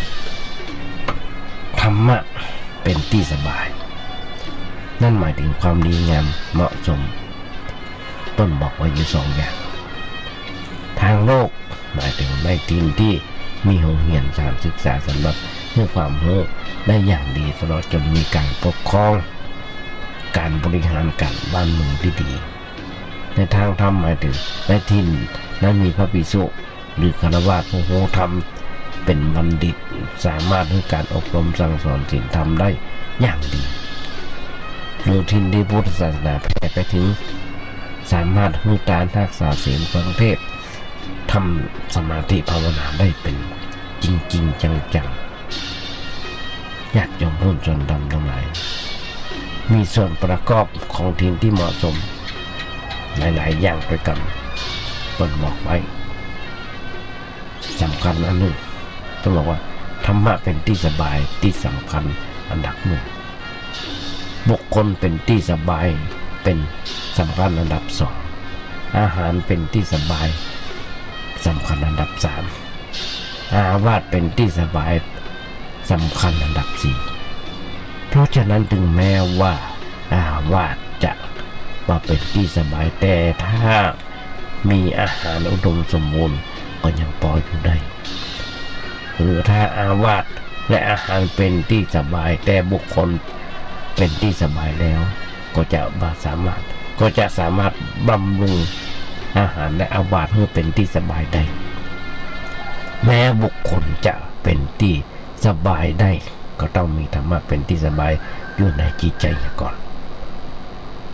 ธรรมะเป็นที่สบายนั่นหมายถึงความดีงามเหมาะสมต้นบอกไว้อยู่2อย่างทางโลกหมายถึงในถิ่นที่มีโรงเรียนสถานศึกษาสำหรับเพื่อความรู้ได้อย่างดีตลอดจนมีการปกครองการบริหารการบ้านเมืองที่ดีในทางธรรมหมายถึงในถิ่นนั้นมีพระภิกษุหรือฆราวาสผู้รู้ธรรมเป็นบัณฑิตสามารถให้การอบรมสั่งสอนศีลธรรมได้อย่างดีหรือถิ่นที่พุทธศาสนาแผ่ไปถึงสามารถให้การรักษาศีลฟังเทศทำสมาธิภาวนาได้เป็นจริงๆจัง ญาติโยมหุ้นส่วนดำทั้งหลายมีส่วนประกอบของทีมที่เหมาะสมหลายๆอย่างด้วยกันเปิดบอกไว้สำคัญอันหนึ่งต้องบอกว่าธรรมะเป็นที่สบายที่สำคัญอันดับหนึ่งบุคคลเป็นที่สบายเป็นสำคัญอันดับสองอาหารเป็นที่สบายสำคัญอันดับสามอาวาสเป็นที่สบายสำคัญอันดับสี่เพราะฉะนั้นถึงแม้ว่าอาวาสจะมาเป็นที่สบายแต่ถ้ามีอาหารอุดมสมบูรณ์ก็ยังพออยู่ได้หรือถ้าอาวาสและอาหารเป็นที่สบายแต่บุคคลเป็นที่สบายแล้วก็จะสามารถบำรุงอาหารและอาวาสให้เป็นที่สบายได้แม้บุคคลจะเป็นที่สบายได้ก็ต้องมีธรรมะเป็นที่สบายอยู่ในจิตใจก่อน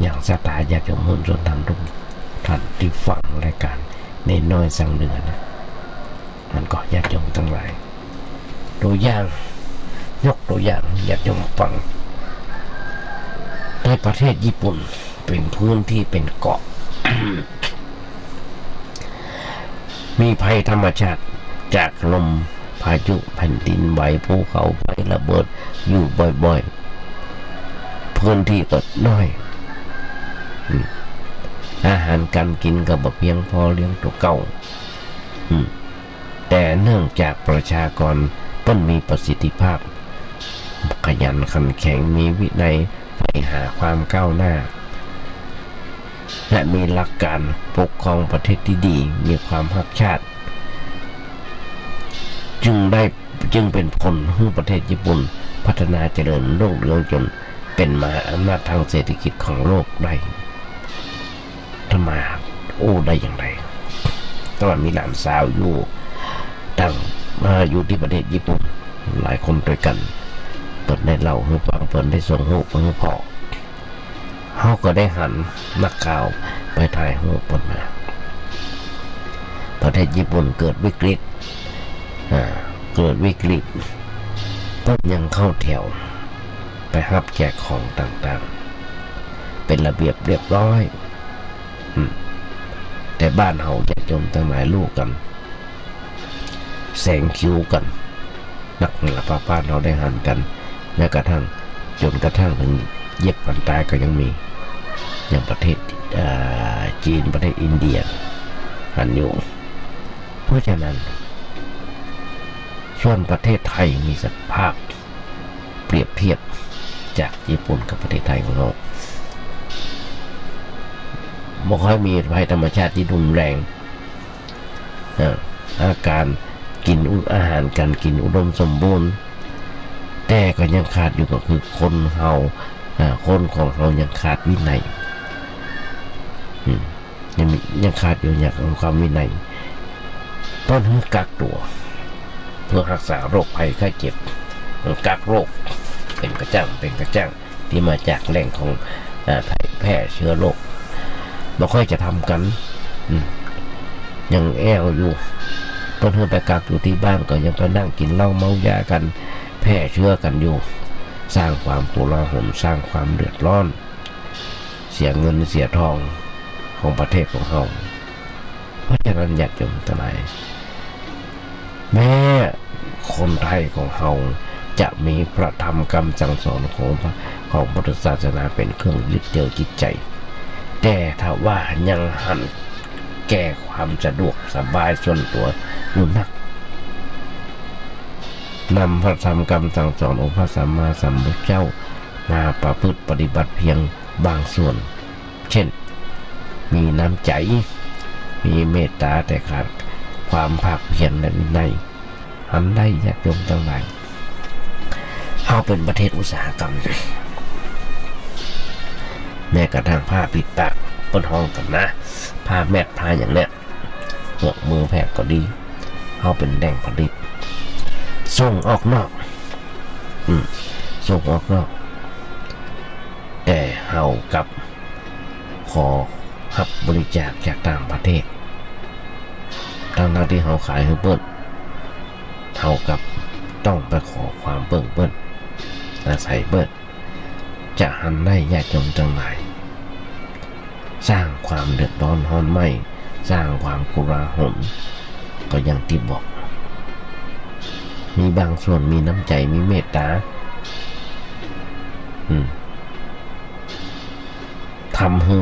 อย่างศรัทธาญาติโยมหุ้นส่วนธรรมทุกท่านที่ฟังรายการในน้อยสังเดือนนะมันก็ญาติโยมทั้งหลายตัวอย่างยกตัวอย่างญาติโยมฟังในประเทศญี่ปุ่นเป็นพื้นที่เป็นเกาะ มีภัยธรรมชาติจากลมพายุแผ่นดินไหวภูเขาไฟระเบิดอยู่บ่อยๆพื้นที่ก็น้อยอาหารการกินก็บ่เพียงพอเลี้ยงตัวเก่าแต่เนื่องจากประชากรเพิ่นมีประสิทธิภาพขยันขันแข็งมีวินัยใฝ่หาความก้าวหน้าและมีหลักการปกครองประเทศที่ดีมีความรักชาติจึงเป็นผลให้ประเทศญี่ปุ่นพัฒนาเจริญรุ่งเรืองจนเป็นมหาอำนาจทางเศรษฐกิจของโลกได้ทำไมได้อย่างไรตอนมีหลานสาวอยู่ตั้งมาอยู่ที่ประเทศญี่ปุ่นหลายคนด้วยกันเปิดได้เล่าให้ฟังเปิดได้ส่งรูปให้พ่อเขาก็ได้หันนักข่าวไปถ่ายรูปเปิดมาประเทศญี่ปุ่นเกิดวิกฤตเพิ่นยังเข้าแถวไปรับแจกของต่างๆเป็นระเบียบเรียบร้อยแต่บ้านเฮาจะจมตั้งหลายลูกกันแสงคิวกันนักละป้าเราได้หันกันแม้กระทั่งจนกระทั่งถึงเย็บกันตายก็ยังมีอย่างประเทศจีนประเทศอินเดียหันอยู่เพราะฉะนั้นส่วนประเทศไทยมีสภาพเปรียบเทียบจากญี่ปุ่นกับประเทศไทยของเราไม่ค่อยมีภัยธรรมชาติที่รุนแรงอาการกินอาหารการกินอุดมสมบูรณ์แต่ก็ยังขาดอยู่ก็คือคนของเรายังขาดวินัยยังขาดอยู่อย่างความวินัยต้นให้กักตัวเพื่อรักษาโรคภัยไข้เจ็บกักโรคเป็นกระจั่งที่มาจากแหล่งของแพร่เชื้อโรคไม่ค่อยจะทำกันยังแอวอยู่ต้นให้ไปกักอยู่ที่บ้านก็ยังไปนั่งกินเหล้าเมายากันแพร่เชื้อกันอยู่สร้างความโกลาหลสร้างความเดือดร้อนเสียเงินเสียทองของประเทศของเราเพราะฉะนั้นญาติโยมทั้งหลายแม้คนไทยของเราจะมีพระธรรมคำสั่งสอนของพุทธศาสนาเป็นเครื่องยึดเหนี่ยวจิตใจแต่ถ้าว่ายังหันแก้ความสะดวกสบายส่วนตัวอยู่นักนำพระธรรมคำสั่งสอนองค์พระสัมมาสัมพุทธเจ้ามาประพฤติปฏิบัติเพียงบางส่วนเช่นมีน้ำใจมีเมตตาแต่ขาดความภาคเพียรและวินัยหันได้ญาติโยมทั้งหลายเอาเป็นประเทศอุตสาหกรรมแม้กระทั่งผ้าปิดปากบนห้องกันนะผ้าแมทผ้าอย่างเนี้ยเหือกมือแพทย์ก็ดีเอาเป็นแดงผลิตส่งออกนอกส่งออกนอกแต่เฮากับขอรับบริจาคจากต่างประเทศทั้งที่เฮาขายให้เปิ้ลเฮากับต้องไปขอความเปิ้ล อาศัยเบิดจะหันได้ญาติโยมทั้งหลายสร้างความเดือดร้อนร้อนไหมสร้างความกุราหลก็อย่างที่บอกมีบางส่วนมีน้ำใจมีเมตตาทำให้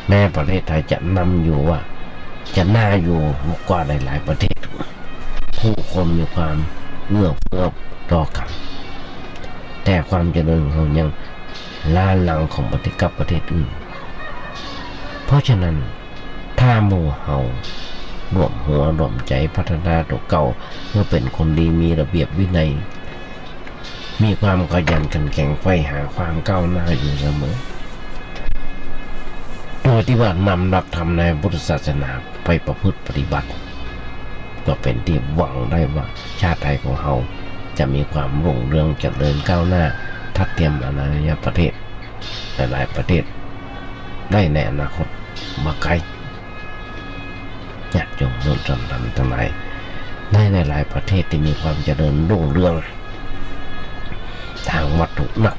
แม่ประเทศไทยจะนำอยู่ว่าจะน่าอยู่กว่าหลายๆประเทศผู้คนมีความเอื้อเฟื้อต่อกันแต่ความเจริญของยังล้าหลังของประเทศกับประเทศอื่นเพราะฉะนั้นถ้าหมู่เฮารวมหัวรวมใจพัฒนาตัวเก่าเพื่อเป็นคนดีมีระเบียบวินัยมีความขยันขันแข็งไฟหาความก้าวหน้าอยู่เสมอโดยที่ว่านำหลักธรรมในพุทธศาสนาไปประพฤติปฏิบัติก็เป็นที่หวังได้ว่าชาติไทยของเราจะมีความรุ่งเรืองเจริญก้าวหน้าทัดเทียมอารยประเทศหลายๆประเทศได้ในอนาคตมาไกลญาติโยมโยมทั้งหลายได้ในหลายประเทศที่มีความเจริญรุ่งเรืองทางวัตถุนัก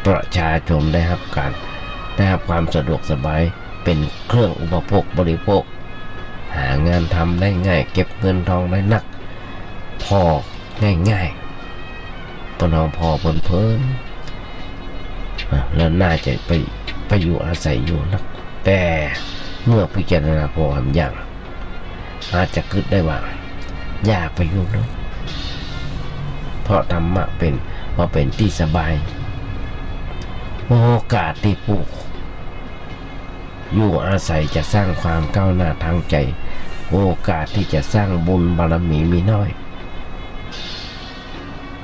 ประชาชนได้รับความสะดวกสบายเป็นเครื่องอุปโภคบริโภคหางานทำได้ง่ายเก็บเงินทองได้นักพอง่ายๆปนพอเพลินแล้วน่าจะไปอยู่อาศัยอยู่นักแต่เมื่อพิจารณาพอทำอย่างอาจจะคิดได้ว่าอย่าไปอยู่นะเพราะธรรมะเป็นที่สบายโอกาสที่ผู้อยู่อาศัยจะสร้างความก้าวหน้าทางใจโอกาสที่จะสร้างบุญบารมีมีน้อย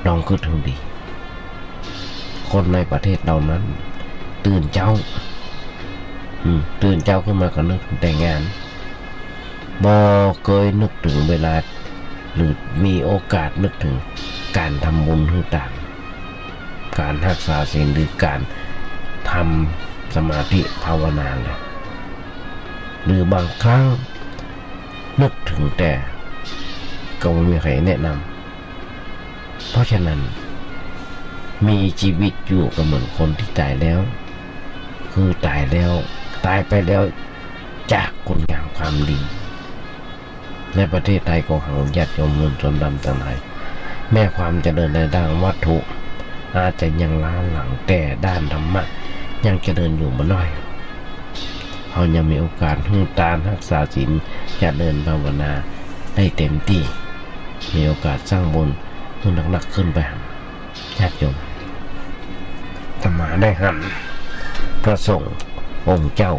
ลองคิดดูดีคนในประเทศเรานั้นตื่นเจ้าขึ้นมาก็นึกถึงแต่งงานบ่เคยนึกถึงเวลาหรือมีโอกาสนึกถึงการทำบุญต่างการรักษาศีลหรือการทำสมาธิภาวนาเลยหรือบางครั้งนึกถึงแต่ก็ไม่มีใครแนะนำเพราะฉะนั้นมีชีวิตอยู่ก็เหมือนคนที่ตายแล้วคือตายไปแล้วจากคุณงามความดีในประเทศไทยของเราญาติโยมชนดำทั้งหลายแม้ความเจริญในด้านวัตถุอาจจะยังล้าหลังแต่ด้านธรรมะยังเจริญอยู่มาน้อยเขายังมีโอกาสหื้อตานรักษาศีลเจริญภาวนาได้เต็มที่มีโอกาสสร้างบุญขึ้นหนักๆขึ้นไปญาติโยมธรรมะได้หันพระสงฆ์องค์เจ้า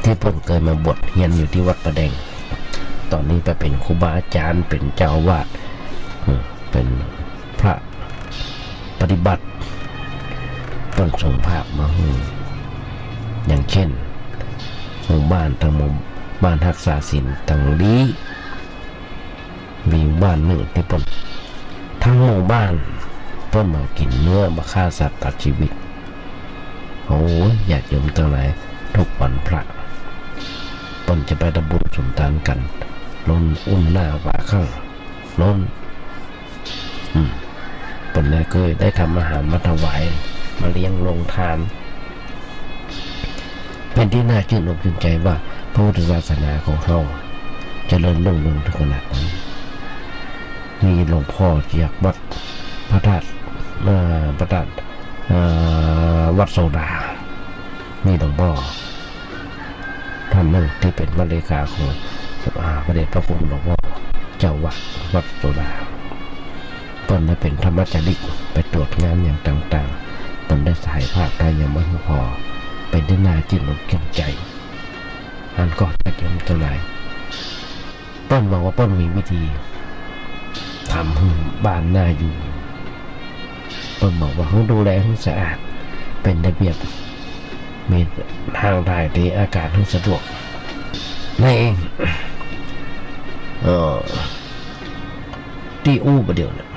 ที่เพิ่งเคยมาบวชเรียนอยู่ที่วัดประแดงตอนนี้ไปเป็นครูบาอาจารย์เป็นเจ้าวาดเป็นพระปฏิบัติต้นส่งภาพมาอย่างเช่นหมู่บ้านทั้งหมู่บ้านรักษาศีลทั้งนี้มีบ้านหนึ่งที่ทั้งหมู่บ้านมากินเนื้อมาฆ่าสัตว์ตัดชีวิตโอ้ยญาติโยมทั้งหลายทุกวันพระจะไปทำบุญสมทานกันล้นอุ้มหน้าว่าข้างล้นได้เคยได้ทำอาหารมาถวายมาเลี้ยงลงทานเป็นที่น่าชื่นอกชื่นใจว่าพระพุทธศาสนาของเราเจริญรุ่งเรืองถึงขนาดนั้นมีหลวงพ่อจากวัดพระธาตุวัดโซดามีหลวงพ่อท่านหนึ่งที่เป็นมรรคาของพระเดชพระคุณหลวงพ่อเจ้าวัดโซดาตอนนั้นเป็นธรรมจาริกไปตรวจงานอย่างต่างๆตอนได้ถ่ายภาพได้ยังไม่พอเป็นที่น่าจิตอกจิตใจอันก่อนจะจมตัวไหนต้นบอกว่าต้นมีวิธีทำให้บ้านน่าอยู่ต้นบอกว่าเขาดูแลให้สะอาดเป็นระเบียบมีทางถ่ายที่อากาศให้สะดวกนั่นเองที่อู้ประเดี๋ยวเนี่ย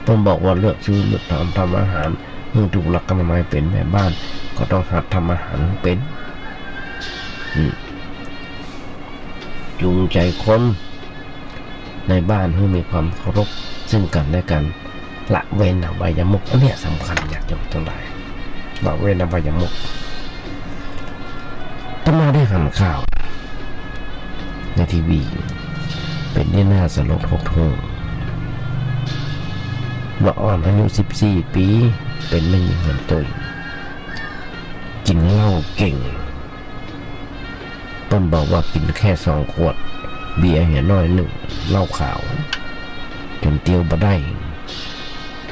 ต้นบอกว่าเลือกซื้อเลือกทำอาหารเมื่อถูกหลักอนามัยเป็นแม่บ้านก็ต้องหัดทำอาหารเป็นจูงใจคน ในบ้านให้มีความเคารพซึ่งกันและกันละเว้นอบายมุขอันเนี้ยสำคัญอยากยกทั้งหลายละเว้นอบายมุขต้องมาได้หันข่าวในทีวีเป็นที่น่าสลดหดหู่ละอ่อนอายุ14 ปีเป็นแม่หญิงเงินตุยกินเหล้าเก่งต้นบอกว่ากินแค่2 ขวดเบียร์เหี่ยน้อย1เหล้าขาวจนเตียวบ่ได้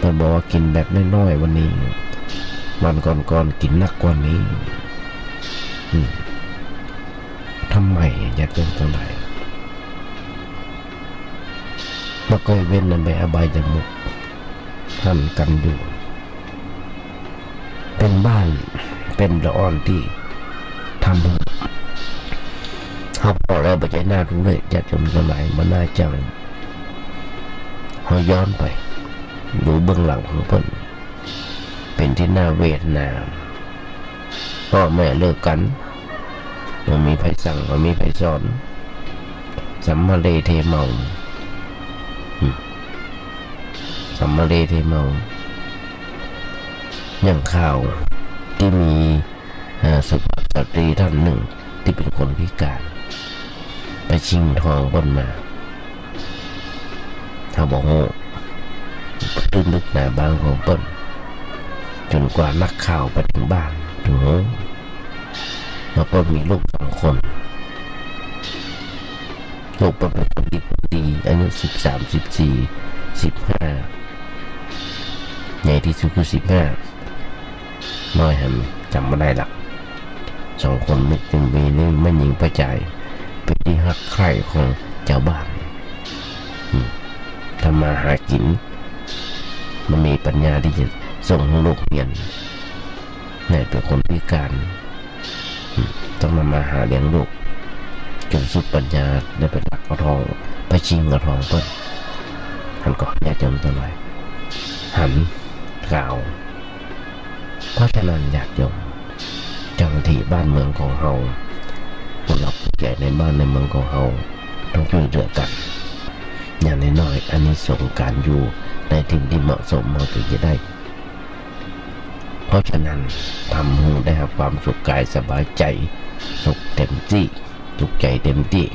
ต้นบอกว่ากินแบบน้อยๆวันนี้วันก่อนกินหนักกว่านี้ทำไมอยากเป็นตัวไหนมาก็เว้นในใบอบายมุขท่านกันอยู่เป็นบ้านเป็นละอ่อนที่ทำเขาพอแล้วปัจจัยหน้ารู้เลยจะจมตัวไหนมันน่าจังเขาย้อนไปดูเบื้องหลังของเพิ่นเป็นที่น่าเวทนาพ่อแม่เลิกกันมันมีไผสั่งมันมีไผสอนสัมมาเลเทเมาสัมมาเลเทเมาอย่างข่าวที่มีสุภาพสตรีท่านหนึ่งที่เป็นคนพิการไปชิงทองบนมาถ้าบอกโง่ตื่นลึกหนาบางของเปิ้ลจนกว่านักข่าวไปถึงบ้านถึงมาเปิ้ลมีลูก2 คนลูกเปิ้ลเป็นคนดีอายุ13 14 15ใหญ่ที่สุดคือ15น้อยหันจำไม่ได้ละ2 คนไม่จึงมีนี่ไม่หญิงประจายเป็นที่ฮักใคร่ของเจ้าบ้านทำมาหากินมันมีปัญญาที่จะส่งลูกเรียนเนี่ยเป็นคนพิการต้องมาหาเลี้ยงลูกจนสุดปัญญาได้เป็นหลักเอาทองไปชิงกับทองเปิ้ลหันก่อนแย่จนตัวไหนหันกล่าวเพราะฉะนั้นอยากยกจังที่บ้านเมืองของเฮาผู้หลักผู้ใหญ่ในบ้านในเมืองของเฮาต้องช่วยเหลือกันอย่างน้อยๆอันนี้ส่งการอยู่ในที่ที่เหมาะสมเราถึงจะได้เพราะฉะนั้นทำให้ได้รับความสุขกายสบายใจสุขเต็มที่สุขใจเต็มที่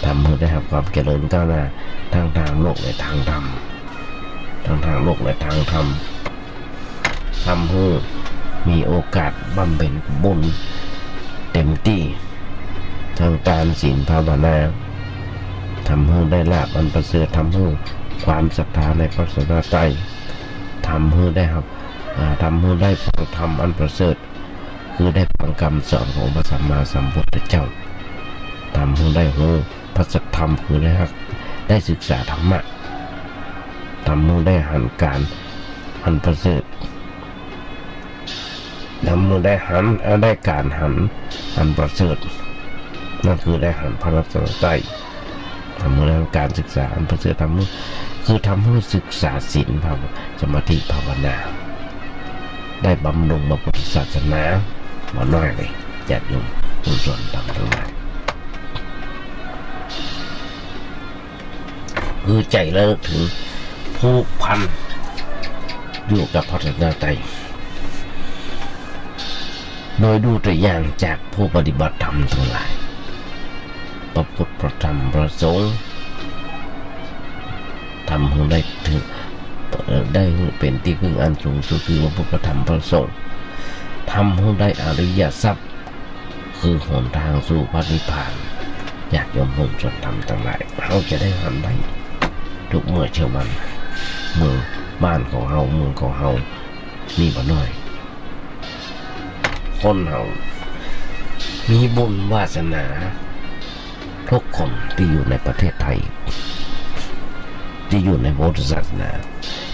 ทำให้ได้รับความเจริญก้าวหน้าทางโลกและทางธรรมทางโลกและทางธรรมทำให้มีโอกาสบำเพ็ญบุญเต็มที่ทางการศีลภาวนาทำให้ได้ลาภอันประเสริฐทำให้ความศรัทธาในพระศาสนาไตรทำให้ได้ครับทำให้ได้ฟังธรรมอันประเสริฐคือได้ฟังคำสอนของพระสัมมาสัมพุทธเจ้าทำให้ได้รู้พระสัจธรรมคือได้ศึกษาธรรมะทำให้ได้หันการอันประเสริฐทำให้ได้การหันอันประเสริฐนั่นคือได้หันพระรัตนตรัยทำให้ได้การศึกษาอันประเสริฐทำให้ศึกษาศีลภาวสมาธิภาวนาได้บำรุงพระพุทธศาสนามาน้อยเลยญาติโยมผู้ส่วนทำทั้งหลายคือใจแล้วถึงผูกพันอยู่กับพระรัตนตรัยโดยดูตัวอย่างจากผู้ปฏิบัติธรรมทั้งหลายพระพุทธพระธรรมพระสงฆ์ทำให้ได้ถึงได้เป็นที่พึ่งอันสูงสุดคือพระพุทธพระธรรมพระสงฆ์ทำให้ได้อริยทรัพย์คือหนทางสู่พระนิพพานอยากยอมผมส่วนธรรมทั้งหลายเขาจะได้ทำได้ทุกเมื่อเช้าวันเมืองบ้านของเฮาเมืองของเฮามีบ่น้อยคนเฮามีบุญวาสนาทุกคนที่อยู่ในประเทศไทยที่อยู่ในพุทธศาสนา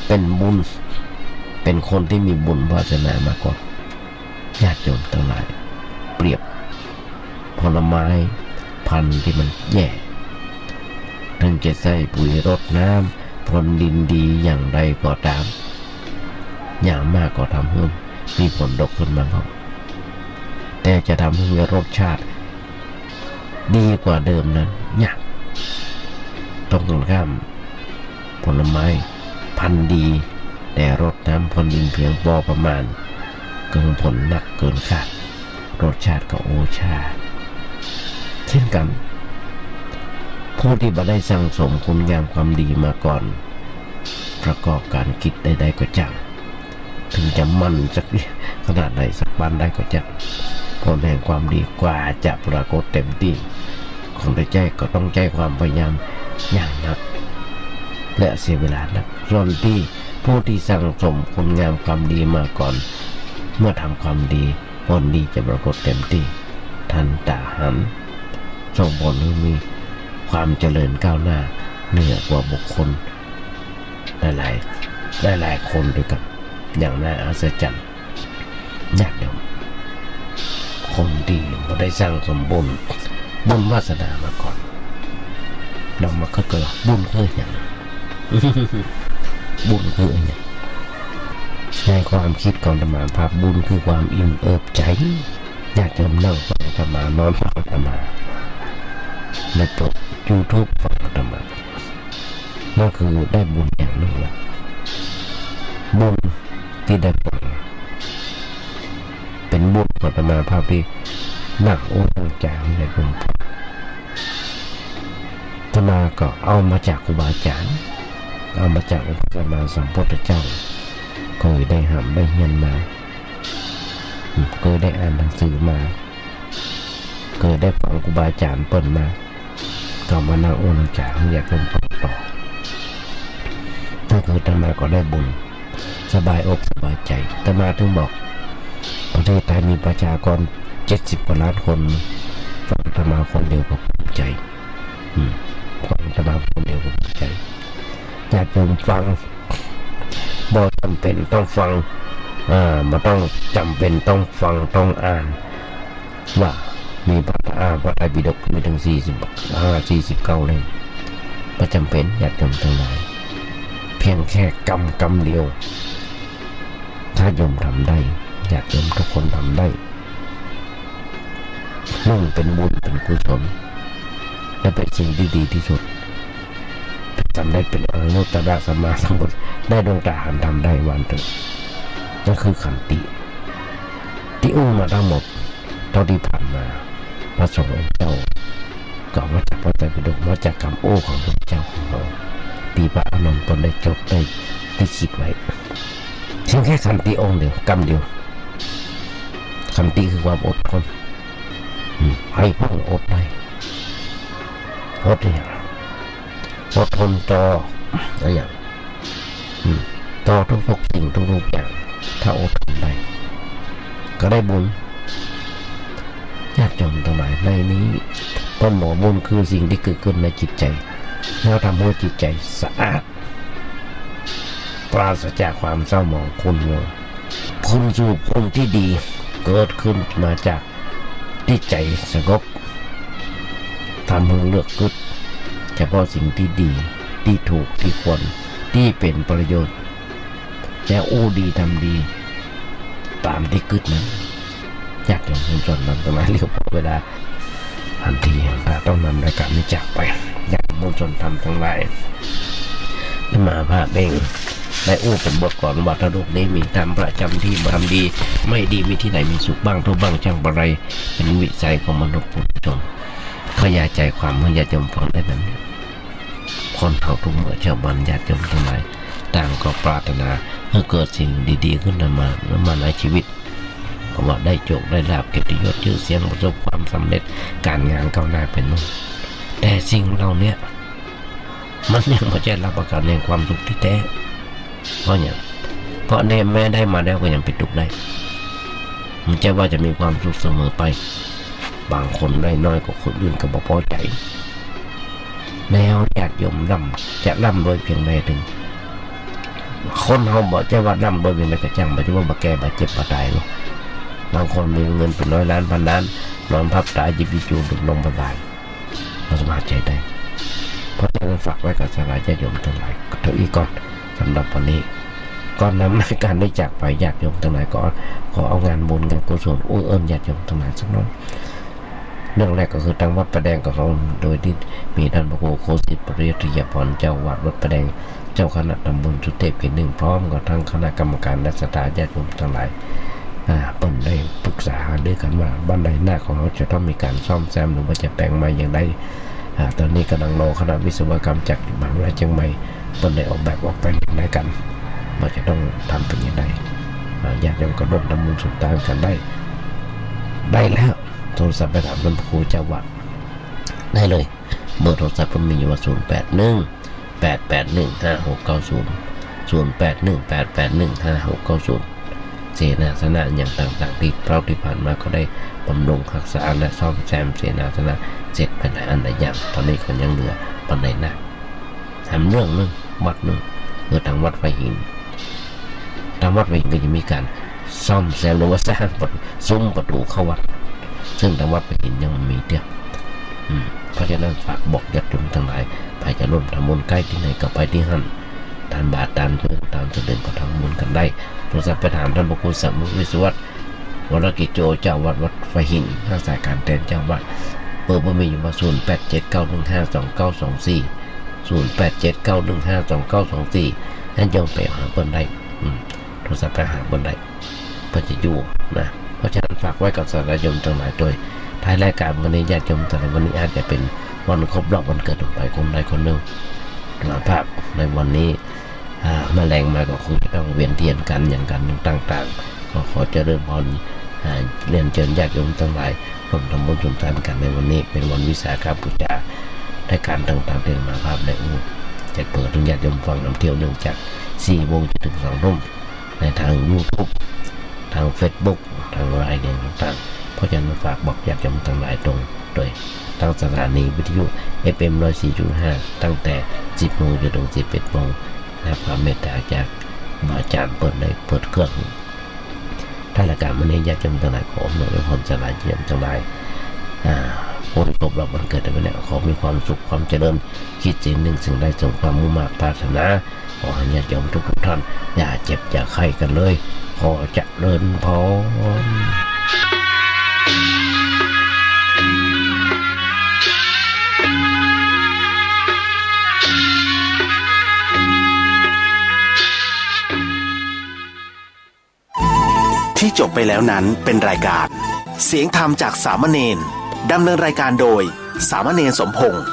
เป็นบุญเป็นคนที่มีบุญวาสนามากกว่าญาติโยมทั้งหลายเปรียบผลไม้พันธุ์ที่มันแย่ถึงจะใส่ปุ๋ยรดน้ำพรวนดินดีอย่างใดก็ตามอย่างมากก็ทำให้มีผลดกขึ้นมาครับแต่จะทำให้รสชาติดีกว่าเดิมนั้นยาก ตรงกันข้ามผลไม้พันธุ์ดีแต่รสน้ำพรดินเพียงพอประมาณเกินผลหนักเกินคาดรสชาติก็โอชาเช่นกันผู้ที่บ่ได้สั่งสมคุณงามความดีมาก่อนประกอบการคิดใดๆก็จังถึงจะมั่นสักขนาดไหนสักปานได้ก็จังผลแห่งความดีกว่าจะปรากฏเต็มที่คนได้ใจก็ต้องใจความพยายามอย่างหนักและเสียเวลานักส่วนที่ผู้ที่สั่งสมคุณงามความดีมาก่อนเมื่อทำความดีผลดีจะปรากฏเต็มที่ทันตาหันส่งผลให้มีความเจริญก้าวหน้าเหนือกว่าบุคคลหลายคนด้วยกันอย่างน่าอัศจรรย์ยากเดียวคนดีบ่ได้สร้างสมบุญวาสนามาก่อนเรามาก็เกิดบุญคืออย่าง บุญคืออย่างในความคิดของธรรมาภาพบุญคือความอิ่มเอิบใจอยากจะนั่งฟังธรรมานอนฟังธรรมาในปลดยูทูบฟังธรรมานั่นคือได้บุญอย่างหนึ่งละบุญที่ได้ผลเป็นบุญของธรรมาภาพที่หนักโอ้ตั้งใจในบุญธรรมาก็เอามาจากครูบาอาจารย์เอามาจากองค์พระสัมมาสัมพุทธเจ้าเคยได้หำได้เรียนมาเคยได้อ่านหนังสือมาเคยได้ฟังครูบาอาจารย์เปิดมาก็มานั่งโอ้นั่งใจอยากลงต่อถ้าคือธรรมาก็ได้บุญสบายอกสบายใจธรรมาถึงบอกประเทศไทยมีประชากร70 กว่าล้านคนฟังธรรมาคนเดียวก็ภูมิใจฟังธรรมาคนเดียวก็ภูมิใจญาติโยมฟังบ่จำเป็นต้องฟังมาต้องจำเป็นต้องฟังต้องอ่านว่ามีพระไตรปิฎกมีถึง49 เล่มประจำเป็นญาติโยมทั้งหลายเพียงแค่กำเดียวถ้าโยมทำได้ญาติโยมทุกคนทำได้นั่นเป็นบุญเป็นกุศลและเป็นสิ่งที่ดีที่สุดทำได้เป็นอนุตตรสัมมาสัมพุทธได้ดวงตาหันทำได้วันเถิดนั่นคือขันติที่อุ้มมาทั้งหมดเท่าที่ผ่านมาพระสงฆ์เจ้าก็มาจากพระไตรปิฎกมาจากคำโอ้ของพระเจ้าของเราตีพระอานนท์ตนได้จดได้คิดไว้เพียงแค่ขันติองค์เดียวกรรมเดียวขันติคือความอดทนให้พวกอดได้อดอย่างอดทนต่ออะไรอย่างต่อทุกสิ่งทุกอย่างถ้าอดทนได้ก็ได้บุญญาติโยมทั้งหลายในนี้ต้นหมอบุญคือสิ่งที่เกิดขึ้นในจิตใจแล้วทำให้จิตใจสะอาดปราศจากความเศร้าหมองขุ่นมัวคุณสู่คนที่ดีเกิดขึ้นมาจากที่ใจสงบทำให้เลือกกึศเฉพาะสิ่งที่ดีที่ถูกที่ควรที่เป็นประโยชน์แล้วอู้ดีทำดีตามที่กึศนั้นอยากอย่างคุณจนนั้นตรงนั้นเรียกว่าเวลาทันทีต้องนำรายการนี้จากไปอยากมุ่งจนทำทั้งหลายมาภาพเองได้อู้เป็นบทก่อนว่าถ้าโลกนี้มีธรรมประจำที่ทำดีไม่ดีมีที่ไหนมีสุขบ้างทุกบ้างช่างอะไรเป็นวิสัยของมนุษย์ปุถุชนขยายใจความเมื่อญาติโยมฟังได้แบบนี้คนเขาทุกเมื่อชาวบ้านญาติโยมทั้งหลายต่างก็ปรารถนาให้เกิดสิ่งดีๆขึ้นมาในชีวิตเพราะว่าได้โชคได้ลาภเกียรติยศชื่อเสียงประสบความสำเร็จการงานก้าวหน้าเป็นนู่นแต่สิ่งเราเนี่ยมันยังไม่ใช่รับประกันในความสุขที่แท้เพราะแม่ได้มาแล้วก็ยังเป็นทุกข์ได้มันจะว่าจะมีความสุขเสมอไปบางคนได้น้อยกว่าคนอื่นก็บ่พอใจแล้วญาติโยมจะร่ำรวยเพียงใดถึงคนเขาบอกจะว่าร่ำรวยเพียงใดก็จังบ่จะว่าบ่แก่บ่เจ็บบ่ตายหรอกบางคนมีเงินเป็น100 ล้านพันล้านนอนพับตายยิบยิจูดุลงบายเราสามารถใจได้เพราะฉะนั้นฝากไว้กับสลายญาติโยมทั้งหลายเท่านี้ก่อนสำหรับวันนี้ก่อนนำรายการได้จากไปญาติโยมทั้งหลายก็ขอเอางานบุญงานกุศลเอิ้นญาติโยมทั้งหลายสักหน่อย เรื่องแรกก็คือทางวัดประแดงของเราโดยที่มีท่านพระครูโคสิตปริยติยพรเจ้าวัดวัดประแดงเจ้าคณะตำบลสุเทพเขตหนึ่งพร้อมกับทั้งคณะกรรมการและศรัทธาญาติโยมทั้งหลายเปิ่นได้ปรึกษาด้วยกันว่าบ้านใดหน้าของเราจะต้องมีการซ่อมแซมหรือว่าจะแปลงใหม่อย่างไรตอนนี้กำลังรอคณะวิศวกรรมจากมหาวิทยาลัยเชียงใหม่เปิ่นได้ออกแบบออกไปอย่างไรกันว่าจะต้องทำเป็นอย่างไรญาติโยมก็ร่วมทำบุญสุดทางกันได้แล้วโทรศัพท์ไปถามท่านพระครูเจ้าวัดได้เลยเบอร์โทรศัพท์ผมมีอยู่ว่า08188156900818815690เสนาสนะอย่างต่างๆที่เราที่ผ่านมาก็ได้บำรุงรักษาและซ่อมแซมเสนาสนะเสร็จไปหลายอันหลายอย่างตอนนี้ก็ยังเหลือปันใดหนักทำเรื่องนึงวัดนึงทางวัดไฟหินทางวัดไฟหินก็จะมีการซ่อมแซมหรือว่าสร้างซุ้มประตูเข้าวัดซึ่งทางวัดไฟหินยังมีเดียวเพราะฉะนั้นฝากบอกญาติโยมทั้งหลายใครจะร่วมทำบุญใกล้ที่ไหนก็ไปที่หั่นทานบาตรทานเพื่อนตามจะเดินก็ทำบุญกันได้โทรศัพท์ไปถามท่านพระครูสัมมุวิศวัตรวรกิจโจเจ้าวัดวัดไฟหินรักษาการแทนเจ้าวัดเบอร์ผมมีอยู่ว่า0879152924นั่นโยมไปหาเปิ้นได้โทรศัพท์ไปหาเปิ้นได้เปิ้นจะอยู่นะเพราะฉะนั้นฝากไว้กับสาธารณชนทั้งหลายโดยท้ายรายการวันนี้ญาติโยมแต่ละวันนี้อาจจะเป็นวันครบรอบวันเกิดของใครคนใดคนหนึ่งภาพในวันนี้แมลงมาก็คงจะต้องเวียนเทียนกันอย่างกันต่างๆก็ขอเจริญพรเรียนเชิญญาติโยมทั้งหลายร่วมทำบุญสุนทานกันในวันนี้เป็นวันวิสาขบูชาได้การต่างๆเรื่องมาภาพในจะเปิดถึงญาติโยมฟังนำเที่ยวเนื่องจาก4 โมงจนถึง2 ทุ่มในทาง YouTube ทาง Facebook ทางไลน์ต่างๆเพราะฉะนั้นฝากบอกญาติโยมทั้งหลายตรงโดยทางสถานีวิทยุ FM 104.5 ตั้งแต่ 10 โมงจนถึง 11 โมงและความเมตตาจากอาจารย์เปิดได้เปิดเครื่องถ้ารายการวันนี้ญาติโยมทั้งหลายขออวยพรสลายเยี่ยมทั้งหลายผู้ที่ครบรอบวันเกิดในวันนี้ขอมีความสุขความเจริญคิดสิ่งหนึ่งสิ่งใดสมความมุ่งมั่นปรารถนาขอให้ญาติโยมทุกท่านอย่าเจ็บอย่าไข้กันเลยขอเจริญพร ที่จบไปแล้วนั้นเป็นรายการเสียงธรรมจากสามเณรดำเนินรายการโดยสามเณรสมพงษ์